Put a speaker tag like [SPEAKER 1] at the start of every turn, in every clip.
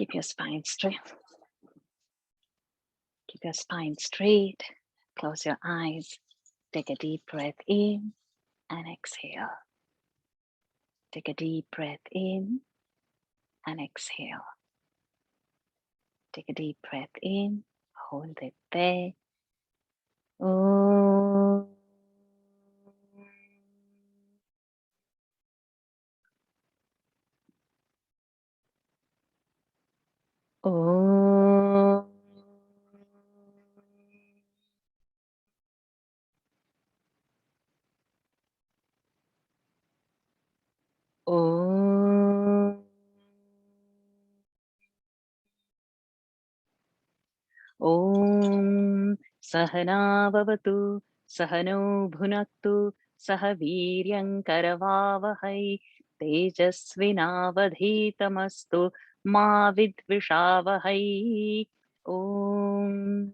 [SPEAKER 1] Keep your spine straight. Keep your spine straight. Close your eyes. Take a deep breath in and exhale. Take a deep breath in and exhale. Take a deep breath in. Hold it there. Om. Om. Om. Om Sahana Bhavatu Sahano Bhunaktu Sah Viryam Karavavahai Tejasvinavadhitamastu Ma Vidvishavahai. Om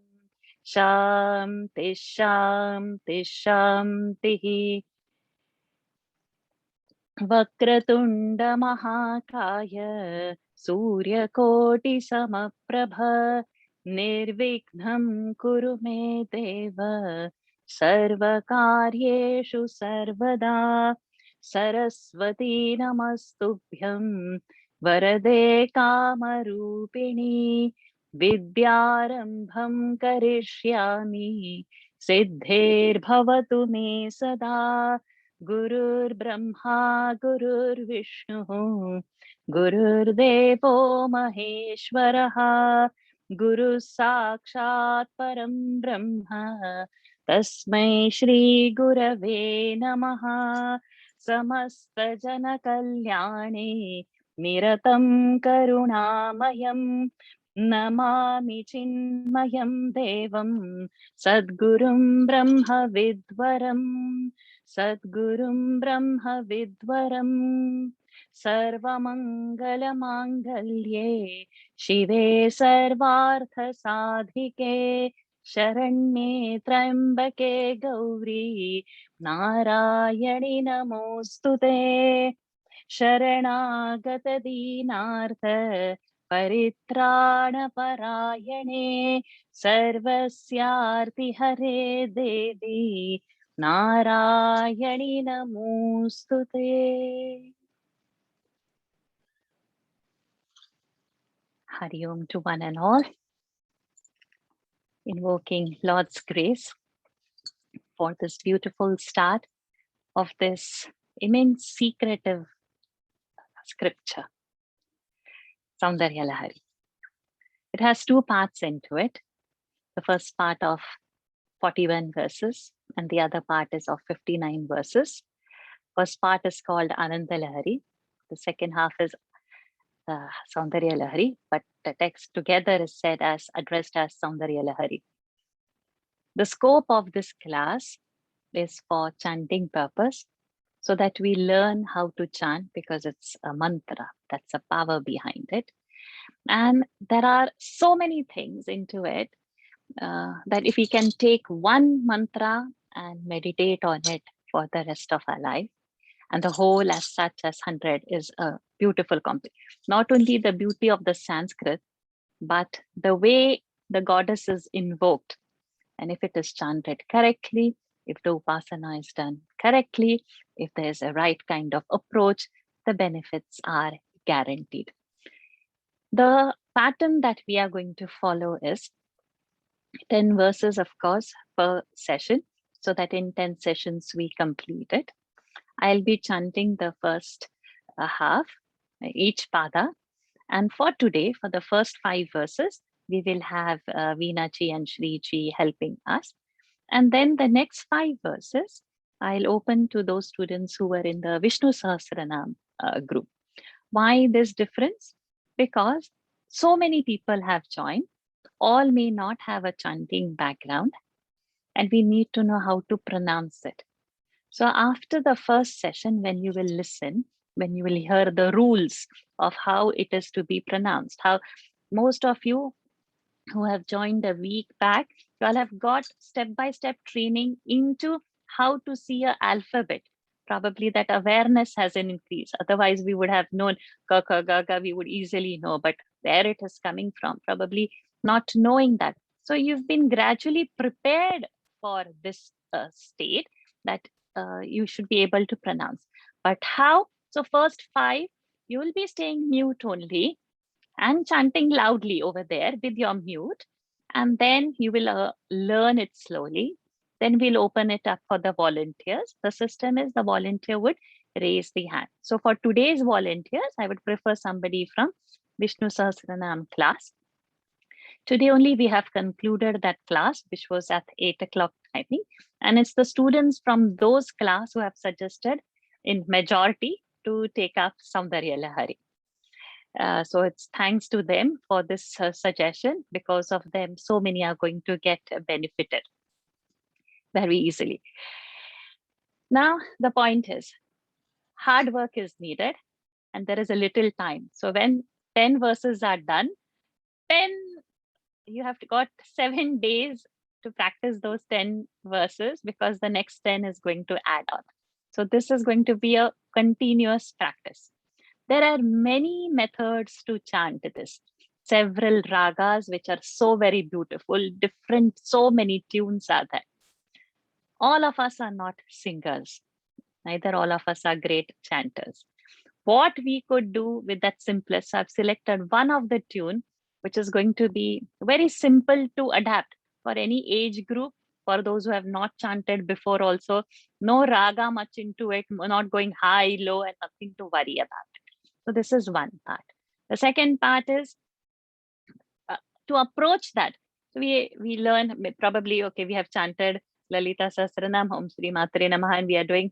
[SPEAKER 1] Shanti Shanti Shanti. Vakratunda Mahakaya Suryakoti Samaprabha Nirvignam Kuru Me Deva Sarvakaryeshu Sarvada Saraswati Namastubhyam Varade Kamarupini Vidyarambham Karishyami Siddher Bhavatu Me Sada. Gurur Brahma Gurur Vishnu Gurur Devo Maheshwaraha Guru Sakshat Param Brahma Tasmai Shri Gurave Namaha. Samasta Jana Kalyane Niratam Karunamayam Namami Chinmayam Devam Sadgurum Brahma Vidvaram Sadgurum Brahma Vidvaram Sarvamangala Mangalye Shive Sarvartha Sadhike Sharanye Trambake Gauri Narayani Namostute Sharanagata Dinartha Paritrana Parayane Sarvasyarti Hare Devi Narayani Namostute. Hari Om to one and all. Invoking Lord's grace for this beautiful start of this immense secretive scripture, Saundarya Lahari. It has two parts into it. The first part of 41 verses and the other part is of 59 verses. First part is called Ananda Lahari. The second half is Saundarya Lahari, but the text together is said as addressed as Saundarya Lahari. The scope of this class is for chanting purpose, so that we learn how to chant because it's a mantra. That's a power behind it. And there are so many things into it that if we can take one mantra and meditate on it for the rest of our life, and the whole as such as 100 is a beautiful not only the beauty of the Sanskrit, but the way the goddess is invoked. And if it is chanted correctly, if the upasana is done correctly, if there's a right kind of approach, the benefits are guaranteed. The pattern that we are going to follow is 10 verses, of course, per session, so that in 10 sessions we complete it. I'll be chanting the first half, each pada. And for today, for the first 5 verses, we will have Veenaji and Shriji helping us. And then the next 5 verses, I'll open to those students who were in the Vishnu Sahasranam group. Why this difference? Because so many people have joined. All may not have a chanting background, and we need to know how to pronounce it. So after the first session, when you will listen, when you will hear the rules of how it is to be pronounced, how most of you who have joined a week back, you all have got step-by-step training into how to see an alphabet, Probably that awareness has an increase. Otherwise, we would have known ka ka ga ga, we would easily know, but where it is coming from, probably not knowing that. So you've been gradually prepared for this state that you should be able to pronounce. But how? So first 5, you will be staying mute only and chanting loudly over there with your mute. And then you will learn it slowly. Then we'll open it up for the volunteers. The system is the volunteer would raise the hand. So for today's volunteers, I would prefer somebody from Vishnu Sahasranam class. Today only we have concluded that class, which was at 8 o'clock timing. And it's the students from those class who have suggested in majority to take up Saundarya Lahari. So it's thanks to them for this suggestion. Because of them, so many are going to get benefited very easily. Now, the point is, hard work is needed and there is a little time. So when 10 verses are done, 10, you have got 7 days to practice those 10 verses because the next 10 is going to add on. So this is going to be a continuous practice. There are many methods to chant this. Several ragas, which are so very beautiful, different, so many tunes are there. All of us are not singers. Neither all of us are great chanters. What we could do with that simplest, I've selected one of the tune, which is going to be very simple to adapt for any age group, for those who have not chanted before also. No raga much into it, not going high, low, and nothing to worry about it. So this is one part. The second part is to approach that. So we learn probably, okay, we have chanted Lalita Sahasranam, Om Sri Matre Namaha, and we are doing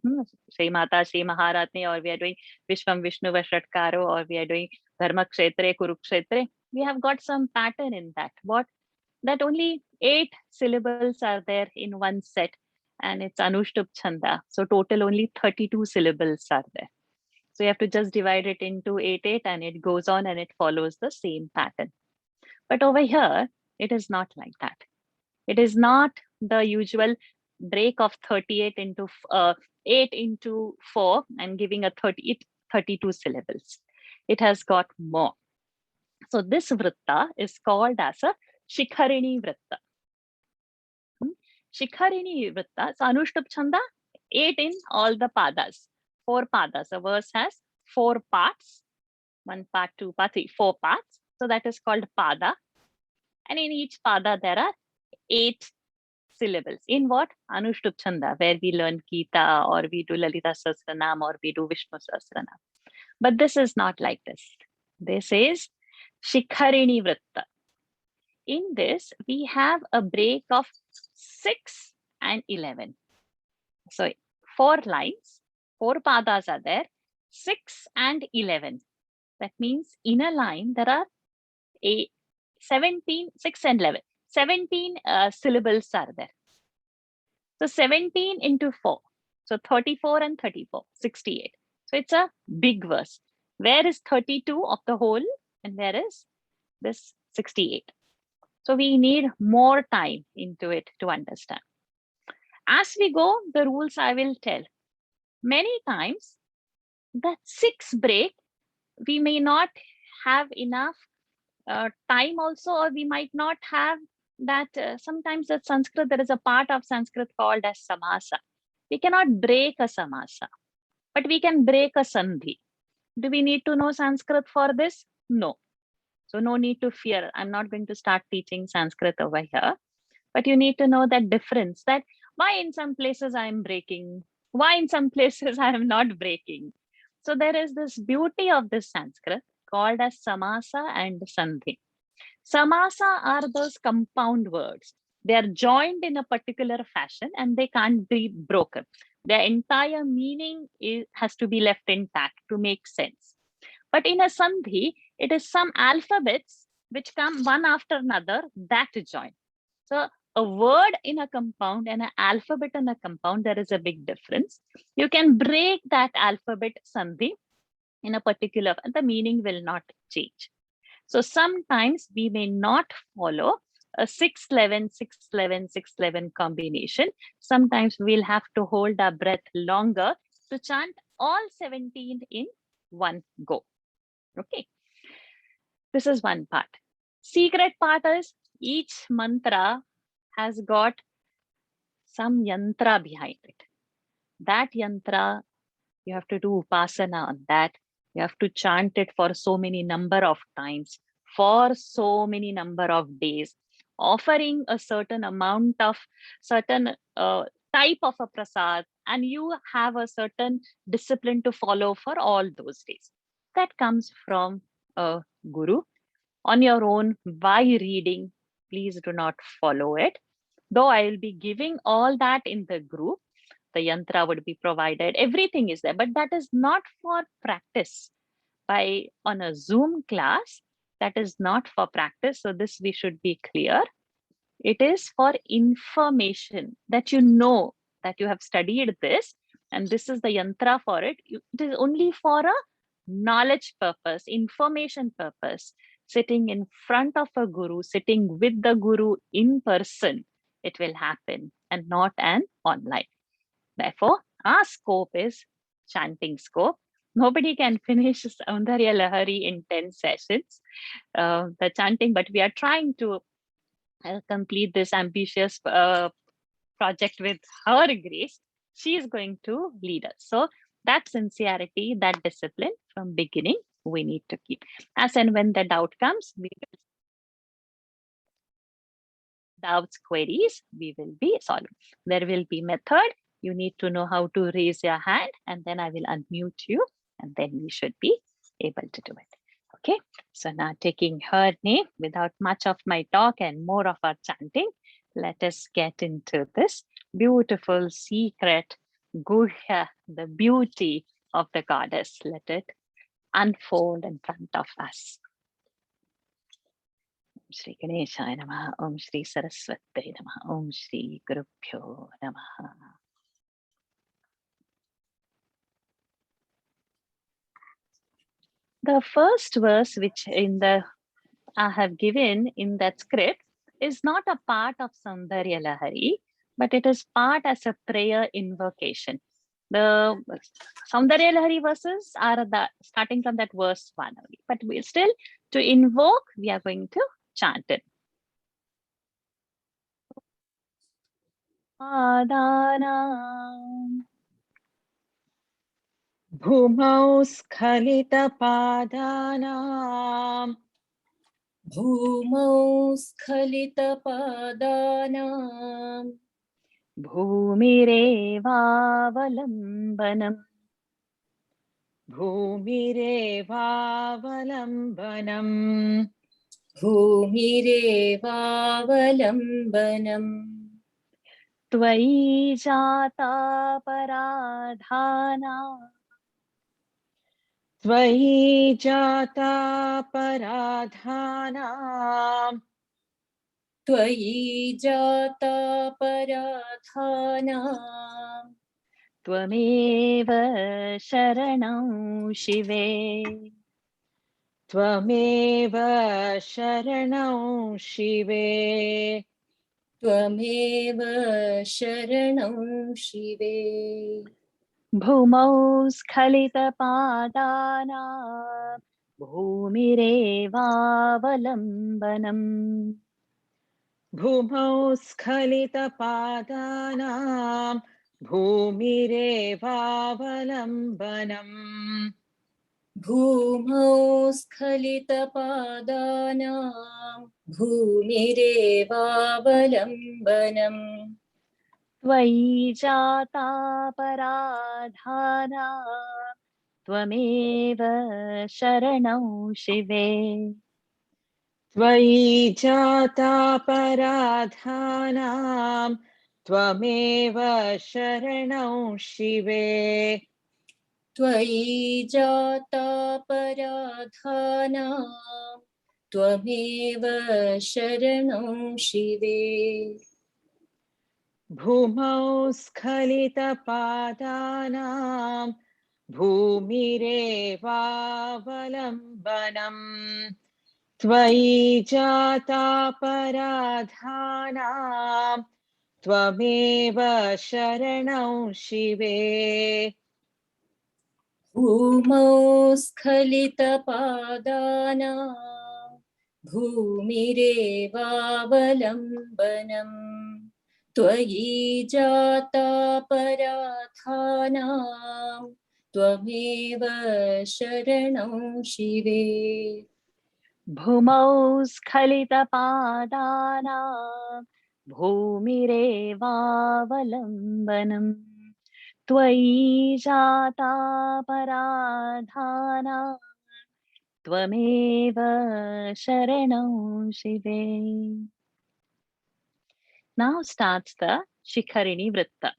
[SPEAKER 1] Sri Mata, Sri Maharatne, or we are doing Vishwam Vishnu Vashatkaro, or we are doing Dharma Kshetre, Kurukshetre. We have got some pattern in that. What? That only 8 syllables are there in one set, and it's Anushtup Chanda. So total only 32 syllables are there. So you have to just divide it into 8, and it goes on and it follows the same pattern. But over here, it is not like that. It is not the usual break of 38 into 8 into 4 and giving a 32 syllables. It has got more. So this vritta is called as a Shikharini vritta. Shikharini vritta, so Anushtup Chanda, 8 in all the padas, 4 padas. A verse has 4 parts, 1 part, 2 part, 3, 4 parts. So that is called pada. And in each pada, there are 8 syllables. In what? Anushtup Chanda, where we learn Gita, or we do Lalita Sahasranam, or we do Vishnu Sahasranam. But this is not like this. This is Shikharini vritta. In this, we have a break of 6 and 11. So 4 lines, 4 padas are there, 6 and 11. That means in a line, there are 17, 6 and 11. 17 syllables are there. So 17 into 4. So 34 and 34, 68. So it's a big verse. Where is 32 of the whole and where is this 68? So we need more time into it to understand. As we go, the rules I will tell. Many times, that 6 break, we may not have enough time also, or we might not have that. Sometimes that Sanskrit, there is a part of Sanskrit called as samasa. We cannot break a samasa, but we can break a sandhi. Do we need to know Sanskrit for this? No. So no need to fear. I'm not going to start teaching Sanskrit over here, but you need to know that difference, that why in some places I'm breaking, why in some places I am not breaking. So there is this beauty of this Sanskrit called as samasa and sandhi. Samasa are those compound words. They are joined in a particular fashion and they can't be broken. Their entire meaning has to be left intact to make sense. But in a sandhi, it is some alphabets which come one after another that join. So a word in a compound and an alphabet in a compound, there is a big difference. You can break that alphabet sandhi in a particular, and the meaning will not change. So sometimes we may not follow a 6-11, 6-11, 6-11 combination. Sometimes we'll have to hold our breath longer to chant all 17 in one go. Okay. This is one part. Secret part is each mantra has got some yantra behind it. That yantra, you have to do upasana on that. You have to chant it for so many number of times, for so many number of days, offering a certain amount of certain type of a prasad, and you have a certain discipline to follow for all those days. That comes from a guru. On your own, by reading, please do not follow it. Though I will be giving all that in the group, the yantra would be provided, everything is there, but that is not for practice. By on a Zoom class, that is not for practice. So this we should be clear. It is for information, that you know that you have studied this and this is the yantra for it. It is only for a knowledge purpose, information purpose. Sitting in front of a guru, sitting with the guru in person, it will happen, and not an online. Therefore, our scope is chanting scope. Nobody can finish Saundarya Lahari in 10 sessions, the chanting, but we are trying to complete this ambitious project with her grace. She is going to lead us. So that sincerity, that discipline from beginning, we need to keep. As and when the doubt comes, we will doubts, queries, we will be solving. There will be method. You need to know how to raise your hand, and then I will unmute you, and then we should be able to do it. Okay, so now taking her name without much of my talk and more of our chanting, let us get into this beautiful secret guhya, the beauty of the goddess. Let it unfold in front of us. Shri Ganeshaya Namaha, Om Shri Saraswati Namaha, Om Shri Gurubhyo Namaha. The first verse which I have given in that script is not a part of Saundarya Lahari, but it is part as a prayer invocation. The Saundarya Lahari verses are starting from that verse 1 only, but we still, to invoke, we are going to chant it. Padanam
[SPEAKER 2] Bhumau Skhalitapadanam
[SPEAKER 3] Bhumau Skhalitapadanam
[SPEAKER 1] Bhumirevavalambanam
[SPEAKER 2] Bhumirevavalambanam
[SPEAKER 3] Bhumirevavalambanam
[SPEAKER 1] Tvayi jata paradhana
[SPEAKER 2] Tvayi jata paradhanam
[SPEAKER 3] Tvayi jata paradhanam
[SPEAKER 1] Tvameva sharanam shive
[SPEAKER 2] Tvameva sharanam shive
[SPEAKER 3] Tvameva sharanam shive
[SPEAKER 1] Bhumau skhalita padana Bhumirevavalambanam
[SPEAKER 2] Bhumau Skhalitapadanam Bhumirevavalambanam
[SPEAKER 3] Bhumau Skhalitapadanam Bhumirevavalambanam
[SPEAKER 1] Tvayi jata paradhana Tvameva sharanam shive
[SPEAKER 2] Tvayi jata paradhanam Tvameva sharanam shive
[SPEAKER 3] Tvayi jata paradhanam Tvameva sharanam shive
[SPEAKER 2] Bhumau Skhalitapadanam Bhumirevavalambanam Tvayi jata paradhanam Tvameva sharanam shive
[SPEAKER 3] भूमौ स्खलितपादानां भूमिरेवावलम्बनम् त्वयि जातापराधानां त्वमेव शरणं शिवे
[SPEAKER 1] भूमौ स्खलितपादानां भूमिरेवावलम्बनम् त्वयि जातापराधानां त्वमेव शरणं शिवे. Now starts the Shikharini Vritta.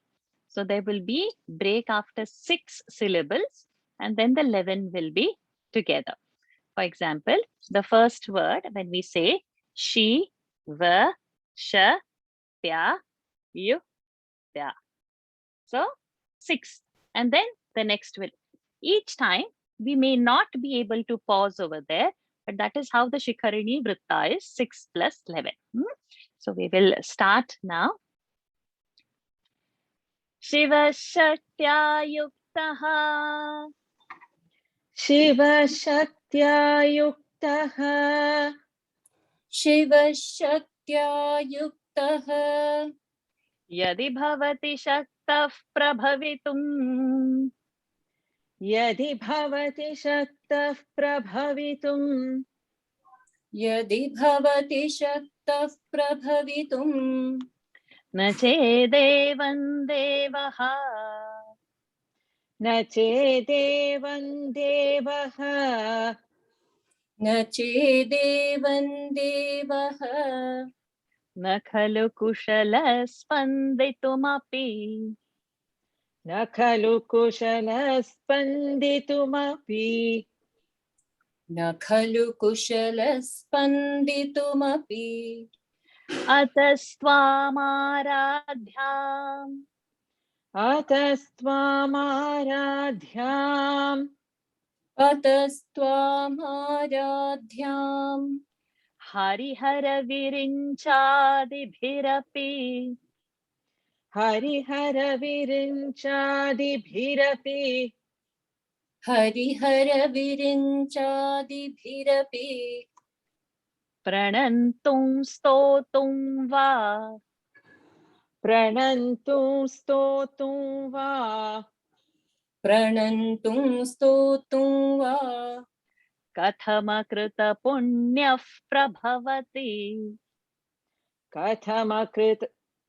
[SPEAKER 1] So there will be break after 6 syllables and then the 11 will be together. For example, the first word when we say Shi, Va, Sha, Pya, Yu, Pya. So 6 and then the next will. Each time we may not be able to pause over there, but that is how the Shikharini Vritta is 6 plus 11. So we will start now. शिवशक्त्या युक्तः
[SPEAKER 2] शिवशक्त्या युक्तः
[SPEAKER 3] शिवशक्त्या युक्तः
[SPEAKER 1] यदि भवति शक्तः प्रभवितुम्
[SPEAKER 2] यदि भवति शक्तः प्रभवितुम्
[SPEAKER 3] यदि भवति शक्तः प्रभवितुम्
[SPEAKER 1] न चेदेवं देवः
[SPEAKER 2] न चेदेवं देवः
[SPEAKER 3] न चेदेवं देवः
[SPEAKER 1] न खलु कुशलः स्पन्दितुमपि
[SPEAKER 2] न खलु कुशलः स्पन्दितुमपि
[SPEAKER 3] न खलु कुशलः स्पन्दितुमपि
[SPEAKER 1] अतस्त्वामाराध्याम्
[SPEAKER 2] अतस्त्वामाराध्याम्
[SPEAKER 3] अतस्त्वामाराध्याम्
[SPEAKER 1] हरिहरविरिञ्चादिभिरपि
[SPEAKER 2] हरिहरविरिञ्चादिभिरपि
[SPEAKER 3] हरिहरविरिञ्चादिभिरपि
[SPEAKER 1] प्रणन्तुं स्तोतुं वा
[SPEAKER 2] प्रणन्तुं स्तोतुं वा
[SPEAKER 3] प्रणन्तुं स्तोतुं वा
[SPEAKER 1] कथमकृतपुण्यः प्रभवति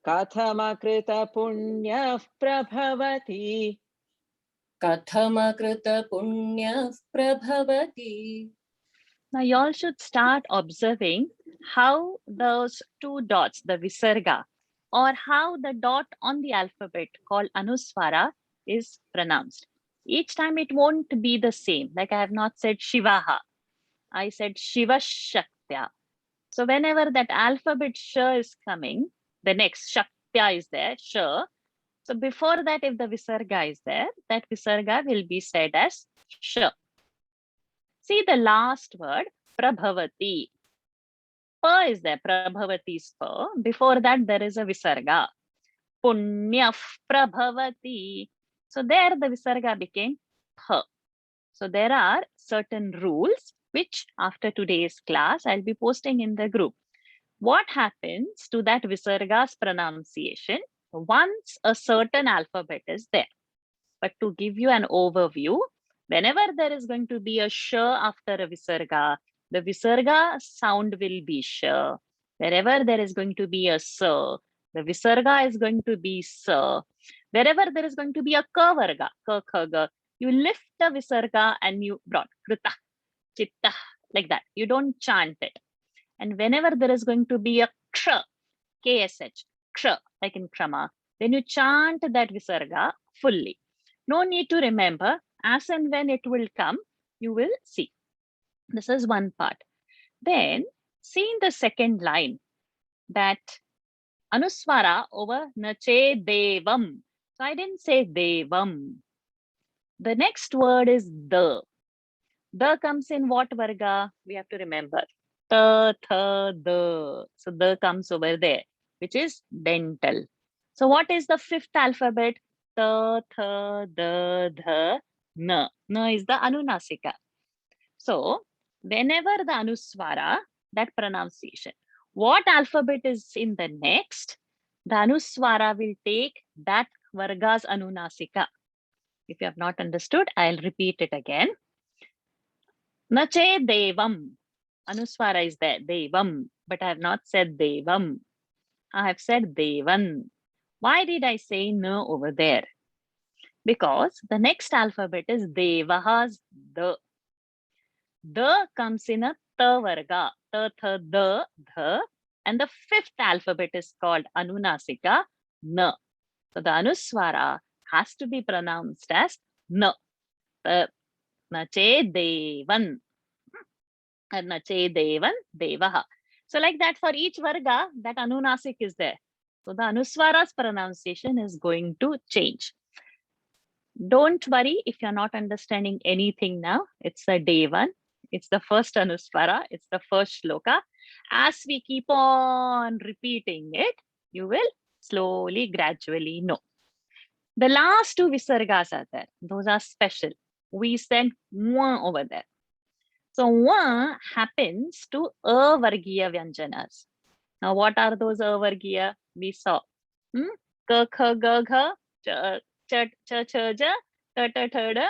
[SPEAKER 2] कथमकृतपुण्यः प्रभवति
[SPEAKER 3] कथमकृतपुण्यः प्रभवति.
[SPEAKER 1] Now you all should start observing how those two dots, the visarga, or how the dot on the alphabet called Anuswara is pronounced. Each time it won't be the same. Like I have not said Shivaha. I said Shiva Shaktya. So whenever that alphabet sh is coming, the next Shaktya is there, sh. So before that, if the visarga is there, that visarga will be said as sh. See the last word, Prabhavati. Pa is there, Prabhavati's pa. Before that, there is a visarga. Punyaf Prabhavati. So there the visarga became ha. So there are certain rules which after today's class, I'll be posting in the group. What happens to that visarga's pronunciation once a certain alphabet is there? But to give you an overview, whenever there is going to be a sh after a visarga, the visarga sound will be sh. Wherever there is going to be a s, the visarga is going to be s. Wherever there is going to be a ka varga, ka khaga, you lift the visarga and you brought krita, chitta, like that. You don't chant it. And whenever there is going to be a ksha, ksh, ksha, like in krama, then you chant that visarga fully. No need to remember. As and when it will come, you will see. This is one part. Then see in the second line that Anuswara over nache devam. So I didn't say devam. The next word is the. The comes in what varga? We have to remember. Ta, tha, the. So the comes over there, which is dental. So what is the fifth alphabet? Ta, tha, the, Na. Na is the Anunasika. So whenever the Anuswara, that pronunciation, what alphabet is in the next, the Anuswara will take that Varga's Anunasika. If you have not understood, I'll repeat it again. Nache Devam. Anuswara is there, Devam, but I have not said Devam. I have said Devan. Why did I say no over there? Because the next alphabet is Devaha's the. The comes in a ta varga, ta, tha, the, and the fifth alphabet is called Anunasika, na. So the Anuswara has to be pronounced as na. Nache Devan. Nache Devan Devaha. So like that, for each varga, that Anunasik is there. So the Anuswara's pronunciation is going to change. Don't worry if you're not understanding anything now. It's a day one. It's the first Anuswara. It's the first shloka. As we keep on repeating it, you will slowly, gradually know. The last two visargas are there. Those are special. We send one over there. So one happens to avargiya vyanjanas. Now what are those avargiya? We saw. Ka, kha, ga, gha, cha, cha, cha, cha, ja, ta, ta, ta, da.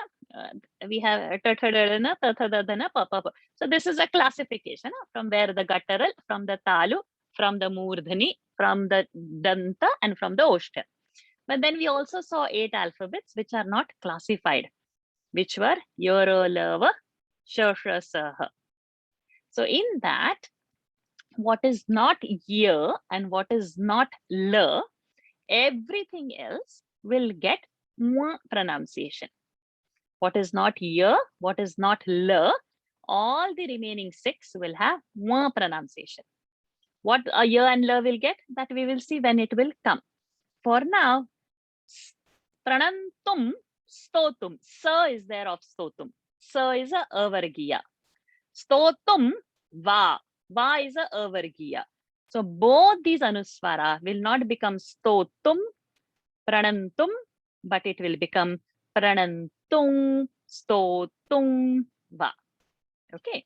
[SPEAKER 1] We have ta, ta, da, da, na, ta, ta, da, da, na, pa, pa, pa. So this is a classification from where the guttural, from the talu, from the murdhani, from the danta, and from the oshta. But then we also saw 8 alphabets which are not classified, which were yoro, lava, shasha, saha. So in that, what is not year and what is not la, everything else will get mwa pronunciation. What is not year, what is not la, all the remaining 6 will have mwa pronunciation. What a year and la will get, that we will see when it will come. For now, pranantum, stotum, sa is there of stotum. Sa is a avargiya. Stotum, va. Va is a avargiya. So both these anuswara will not become stotum, pranantum, but it will become pranantung, stotung, va. Okay.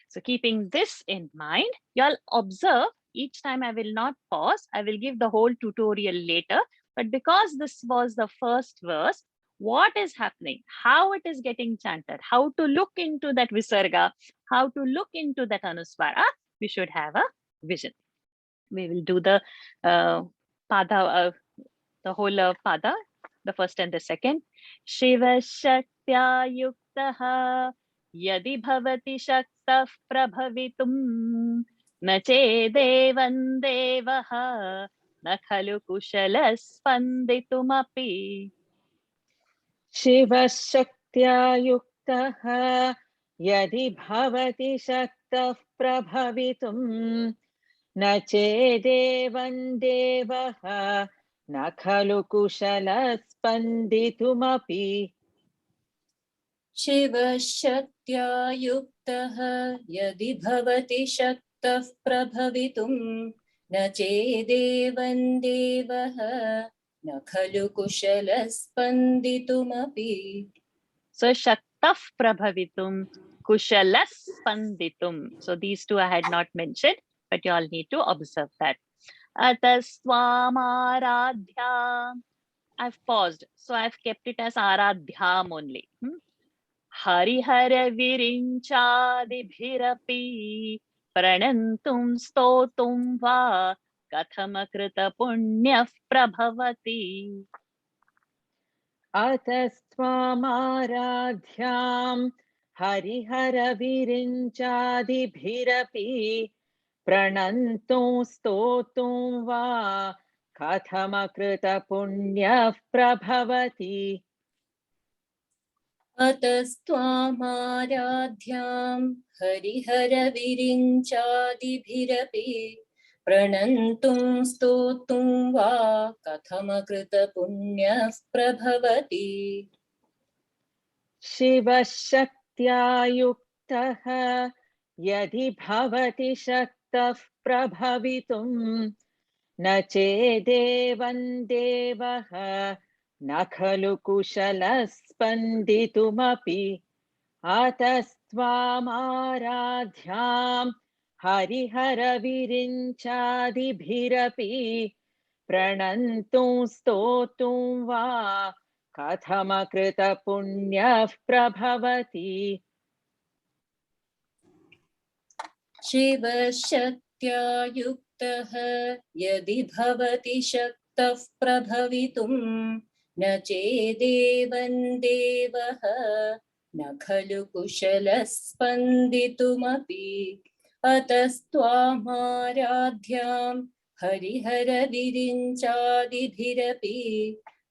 [SPEAKER 1] So keeping this in mind, y'all observe each time I will not pause. I will give the whole tutorial later. But because this was the first verse, what is happening, how it is getting chanted, how to look into that visarga, how to look into that anuswara, we should have a vision. We will do the pada, the whole pada, the first and the second. Shiva Shaktya Yuktaha Yadi Bhavati Shaktah Prabhavitum Na Chedevan Devaha Na Khalu Kushala Spanditumapi.
[SPEAKER 2] Shiva Shaktya Yuktaha Yadi Bhavati Shaktah Prabhavitum Na Chedevan Devaha Na Khalu Kushala Spanditumapi.
[SPEAKER 3] शिवशक्त्या युक्तः यदि भवति शक्तः प्रभवितुं न चेदेवं देवः न खलु कुशलः स्पन्दितुमपि.
[SPEAKER 1] So Shaktah Prabhavitum, Kushalas Spanditum. So these two I had not mentioned, but you all need to observe that. Ataswamaradhya. I've paused, so I've kept it as Aradhyam only. Harihara Virinchadibhirapi Pranantum Stotum Va Kathamakrita Punyah Prabhavati.
[SPEAKER 2] Atastvamaradhyam Harihara Virinchadibhirapi Pranantum Stotum Va Kathamakrita Punyah Prabhavati.
[SPEAKER 3] अतस्त्वामाराध्यां हरिहरविरिञ्चादिभिरपि प्रणन्तुं स्तोतुं वा कथमकृतपुण्यः प्रभवति.
[SPEAKER 2] शिवशक्त्या युक्तः यदि भवति शक्तः प्रभवितुं न चेदेवं देवः न खलु कुशलः स्पन्दितुमपि अतस्त्वामाराध्यां हरिहरविरिञ्चादिभिरपि प्रणन्तुं स्तोतुं वा कथमकृतपुण्यः प्रभवति।
[SPEAKER 3] शिवशक्त्या युक्तः यदि भवति शक्तः प्रभवितुं न चेदेवं देवः न खलु कुशलः स्पन्दितुमपि अतस्त्वामाराध्यां हरिहरविरिञ्चादिभिरपि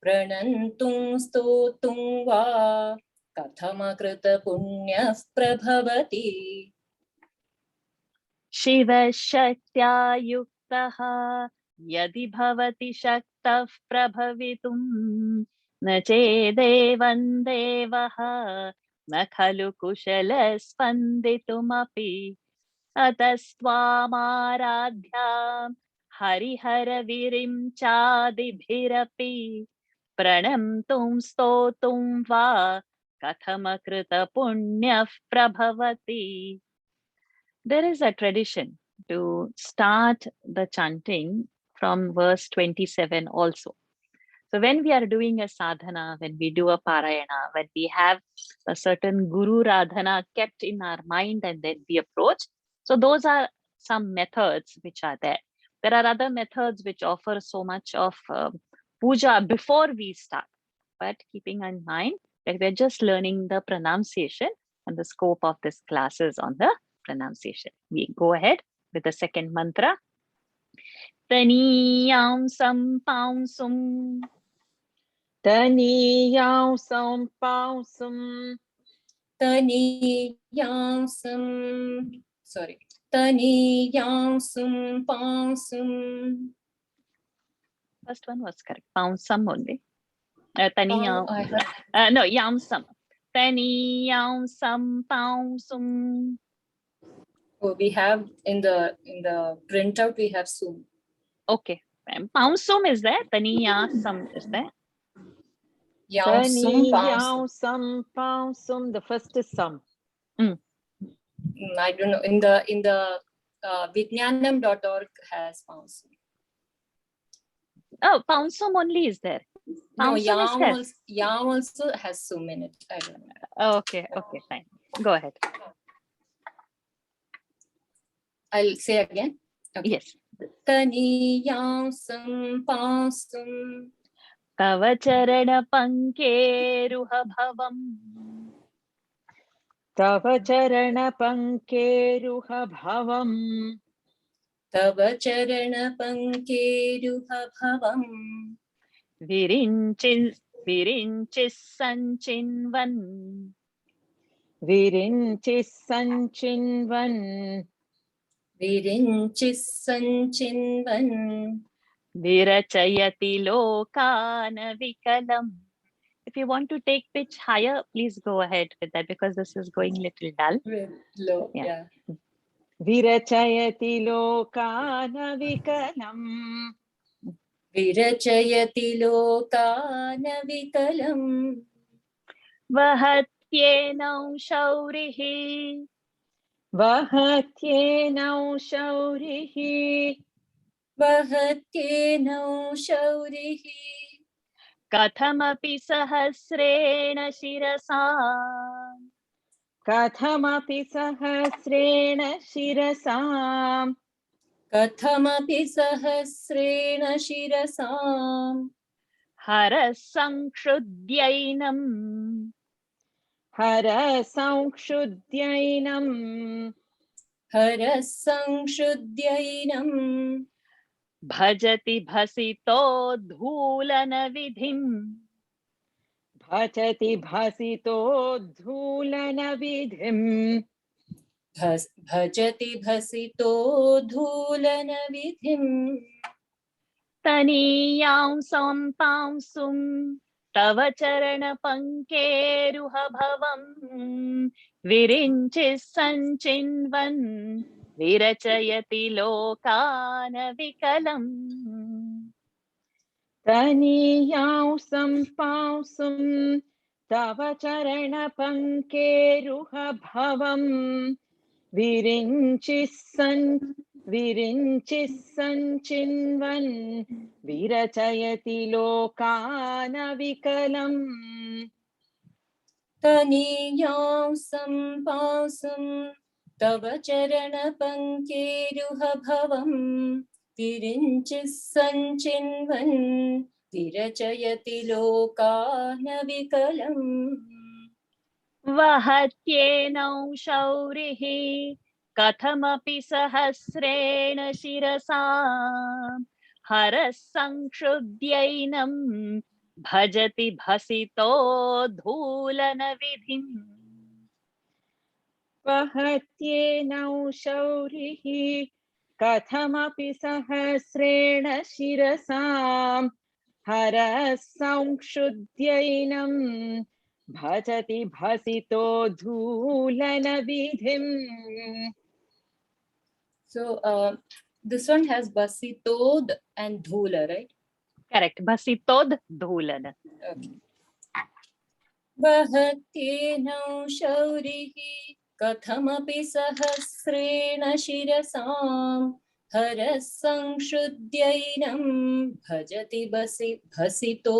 [SPEAKER 3] प्रणन्तुं स्तोतुं वा कथमकृतपुण्यः प्रभवति।
[SPEAKER 1] शिवशक्त्या युक्तः यदि भवति शक्तः प्रभवितुं न चेदेवं देवः न खलु कुशलः स्पन्दितुमपि अतस्त्वामाराध्यां हरिहरविरिञ्चादिभिरपि प्रणन्तुं स्तोतुं वा कथमकृतपुण्यः प्रभवति. There is a tradition to start the chanting from verse 27 also. So when we are doing a sadhana, when we do a parayana, when we have a certain guru radhana kept in our mind and then we approach, so those are some methods which are there. There are other methods which offer so much of puja before we start, but keeping in mind that we're just learning the pronunciation and the scope of this class is on the pronunciation. We go ahead with the second mantra. Taniyam sampausum.
[SPEAKER 2] Taniyam sampausum.
[SPEAKER 3] Taniyam sampausum.
[SPEAKER 1] First one was correct. Pausam only. Taniyam. No, yamsam. Taniyam sampausum.
[SPEAKER 3] Oh, we have in the printout we have sum.
[SPEAKER 1] Okay. Pausum is there. Taniyasam is there.
[SPEAKER 2] Taniyam sampausum. The first is sam.
[SPEAKER 3] I don't know. In the Vijnanam.org has pausum.
[SPEAKER 1] Oh, pausum only is there.
[SPEAKER 3] No,
[SPEAKER 1] Pausum
[SPEAKER 3] yam also has sum in it. I don't know.
[SPEAKER 1] Oh, okay, fine. Go ahead.
[SPEAKER 3] I'll say again. Okay.
[SPEAKER 1] Yes.
[SPEAKER 3] Taniyam sampausum.
[SPEAKER 1] Tava charana pankeruha bhavam.
[SPEAKER 2] Tava charana pankeruha bhavam.
[SPEAKER 3] Tava charana pankeruha bhavam.
[SPEAKER 1] Virinchis sanchinvan.
[SPEAKER 2] Virinchis sanchinvan.
[SPEAKER 3] Virinchis sanchinvan.
[SPEAKER 1] Virachayati lokana vikalam. If you want to take pitch higher, please go ahead with that because this is going little dull.
[SPEAKER 3] Low, yeah.
[SPEAKER 2] Virachayati lokana vikalam.
[SPEAKER 3] Virachayati lokana vikalam.
[SPEAKER 1] Vahatyenau shaurihi.
[SPEAKER 2] Vahatyenau shaurihi.
[SPEAKER 3] Vahatyenau shaurihi.
[SPEAKER 1] Kathamapi sahasrena shirasam.
[SPEAKER 2] Kathamapi sahasrena shirasam.
[SPEAKER 3] Kathamapi sahasrena shirasam.
[SPEAKER 1] Harasankshudyainam.
[SPEAKER 2] Harasankshudyainam.
[SPEAKER 3] Harasankshudyainam.
[SPEAKER 1] Bhajati bhasito dhulana vidhim.
[SPEAKER 2] Bhajati bhasito dhulana vidhim.
[SPEAKER 3] Bhajati bhasito dhulana vidhim.
[SPEAKER 1] Taniyam sampausum. Tava charana pankeruha bhavam. Virinchis sanchinvan. Virachayati lokana vikalam.
[SPEAKER 2] तनीयांसं पांसुं तव चरणपङ्केरुहभवम् विरिञ्चिः सञ्चिन्वन् विरचयति लोकानविकलम्
[SPEAKER 3] तनीयांसं पांसुं तव चरणपङ्केरुहभवम् विरिञ्चिः सञ्चिन्वन् विरचयति लोकानविकलम्
[SPEAKER 1] वहत्येनौ शौरिः कथमपि सहस्रेण शिरसा हरः संक्षुद्यैनं भजति भसितो धूलनविधिम्
[SPEAKER 2] वहत्येनौ शौरिः कथमपि सहस्रेण शिरसां हरः संक्षुद्यैनं भजति भसितो धूलनविधिम्.
[SPEAKER 3] So this one has basitod and dhula, right?
[SPEAKER 1] Correct. Bhasitod dhulana.
[SPEAKER 3] Okay. Vahatyeno shaurihi kathamapi sahasrena shirasam harasangshuddyainam bhajati bhasito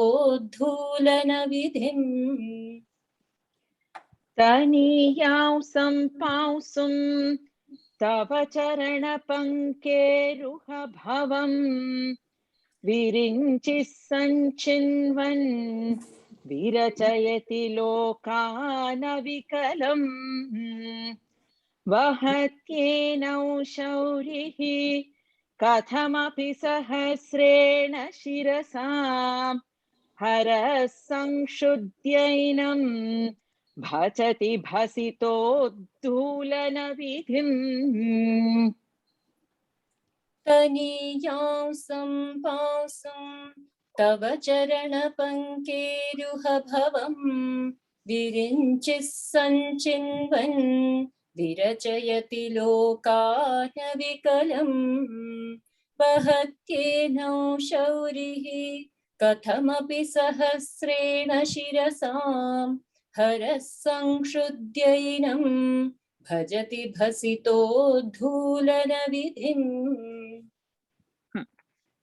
[SPEAKER 3] dhulana vidhim.
[SPEAKER 2] तनीयांसं पांसुं तव चरणपङ्केरुहभवम् विरिञ्चिः सञ्चिन्वन् विरचयति लोकानविकलम् वहत्येनौ शौरिः कथमपि सहस्रेण शिरसां हरः संक्षुद्यैनं भजति भसितोद्धूलनविधिम्.
[SPEAKER 3] तनीयांसं पांसुं तव चरणपङ्केरुहभवम् विरिञ्चिः सञ्चिन्वन् विरचयति लोकानविकलम् वहत्येनौ शौरिः कथमपि सहस्रेण शिरसां हरः संक्षुद्यैनं भजति भसितो धूलनविधिम्.